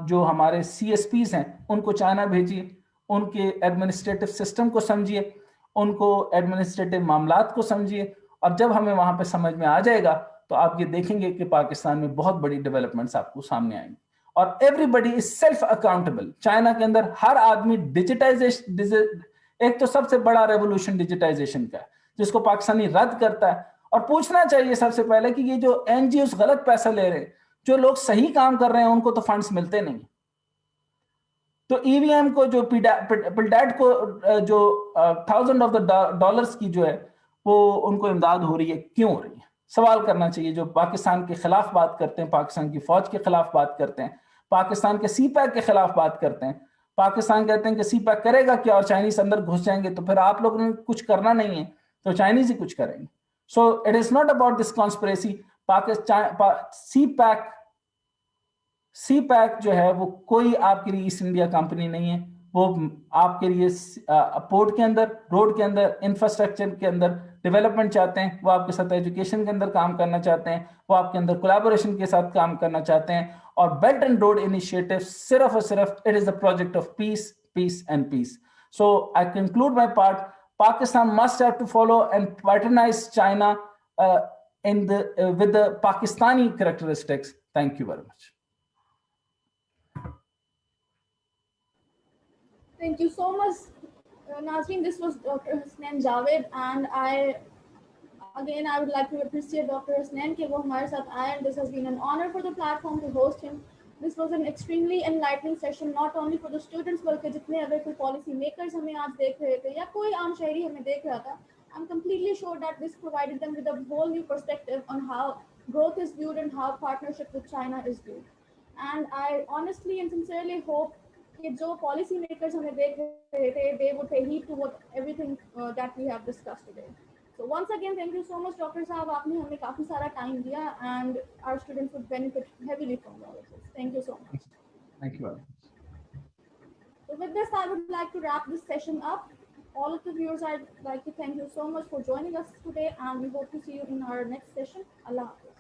जो हमारे CSPs हैं उनको चाइना भेजिए, उनके एडमिनिस्ट्रेटिव सिस्टम को समझिए, उनको एडमिनिस्ट्रेटिव मामलात को समझिए, और जब हमें वहां पे समझ में आ जाएगा तो आप ये देखेंगे कि पाकिस्तान में बहुत बड़ी डेवलपमेंट्स आपको सामने आएंगी। और everybody is self accountable. China के अंदर हर आदमी डिजिटाइजेशन, एक तो सबसे बड़ा रेवोल्यूशन डिजिटाइजेशन का है जिसको पाकिस्तानी रद्द करता है, और पूछना चाहिए सबसे पहले कि ये जो NGOs गलत पैसा ले रहे हैं, जो लोग सही काम कर रहे हैं उनको तो फंड्स मिलते नहीं। तो EVM को जो पिल्डैट को जो $1000 ऑफ द डॉलर्स की जो है वो उनको इमदाद हो रही है, क्यों हो रही है? सवाल करना चाहिए। जो पाकिस्तान के खिलाफ बात करते हैं, पाकिस्तान की फौज के खिलाफ बात करते हैं, पाकिस्तान के CPAC के खिलाफ बात करते हैं, पाकिस्तान कहते हैं कि CPAC करेगा क्या और चाइनीज अंदर घुस जाएंगे, तो फिर आप लोगों ने कुछ करना नहीं है तो चाइनीज ही कुछ करेंगे। So it is not about this conspiracy. Pakistan CPAC जो है वो कोई आपके लिए ईस्ट इंडिया कंपनी नहीं है। वो आपके लिए पोर्ट के अंदर, रोड के अंदर, इंफ्रास्ट्रक्चर के अंदर डेवलपमेंट चाहते हैं, वो आपके साथ एजुकेशन के अंदर काम करना चाहते हैं, वो आपके अंदर कोलैबोरेशन के साथ काम करना चाहते हैं। और बेल्ट एंड रोड इनिशिएटिव सिर्फ और सिर्फ it is the project of peace, peace and peace. So I conclude my part, Pakistan must have to follow and patronize China with the Pakistani characteristics. Thank you very much. Thank you so much, Nazreen. This was Dr. Hassnain Javed, and I would like to appreciate Dr. Hassnain कि वो हमारे साथ आए, and this has been an honor for the platform to host him. This was an extremely enlightening session, not only for the students, बल्कि जितने अगर कोई policy makers हमें आज देख रहे थे या कोई आम शहरी हमें देख रहा था, I'm completely sure that this provided them with a whole new perspective on how growth is viewed and how partnership with China is viewed. And I honestly and sincerely hope कि जो policy makers हमें देख रहे थे, they would pay heed to what everything that we have discussed today. So once again, thank you so much, Dr. Saab. आपने हमें काफी सारा time दिया, and our students would benefit heavily from all of this. Thank you so much. Thank you. So with this, I would like to wrap this session up. All of the viewers, I'd like to thank you so much for joining us today, and we hope to see you in our next session. Allah Hafiz.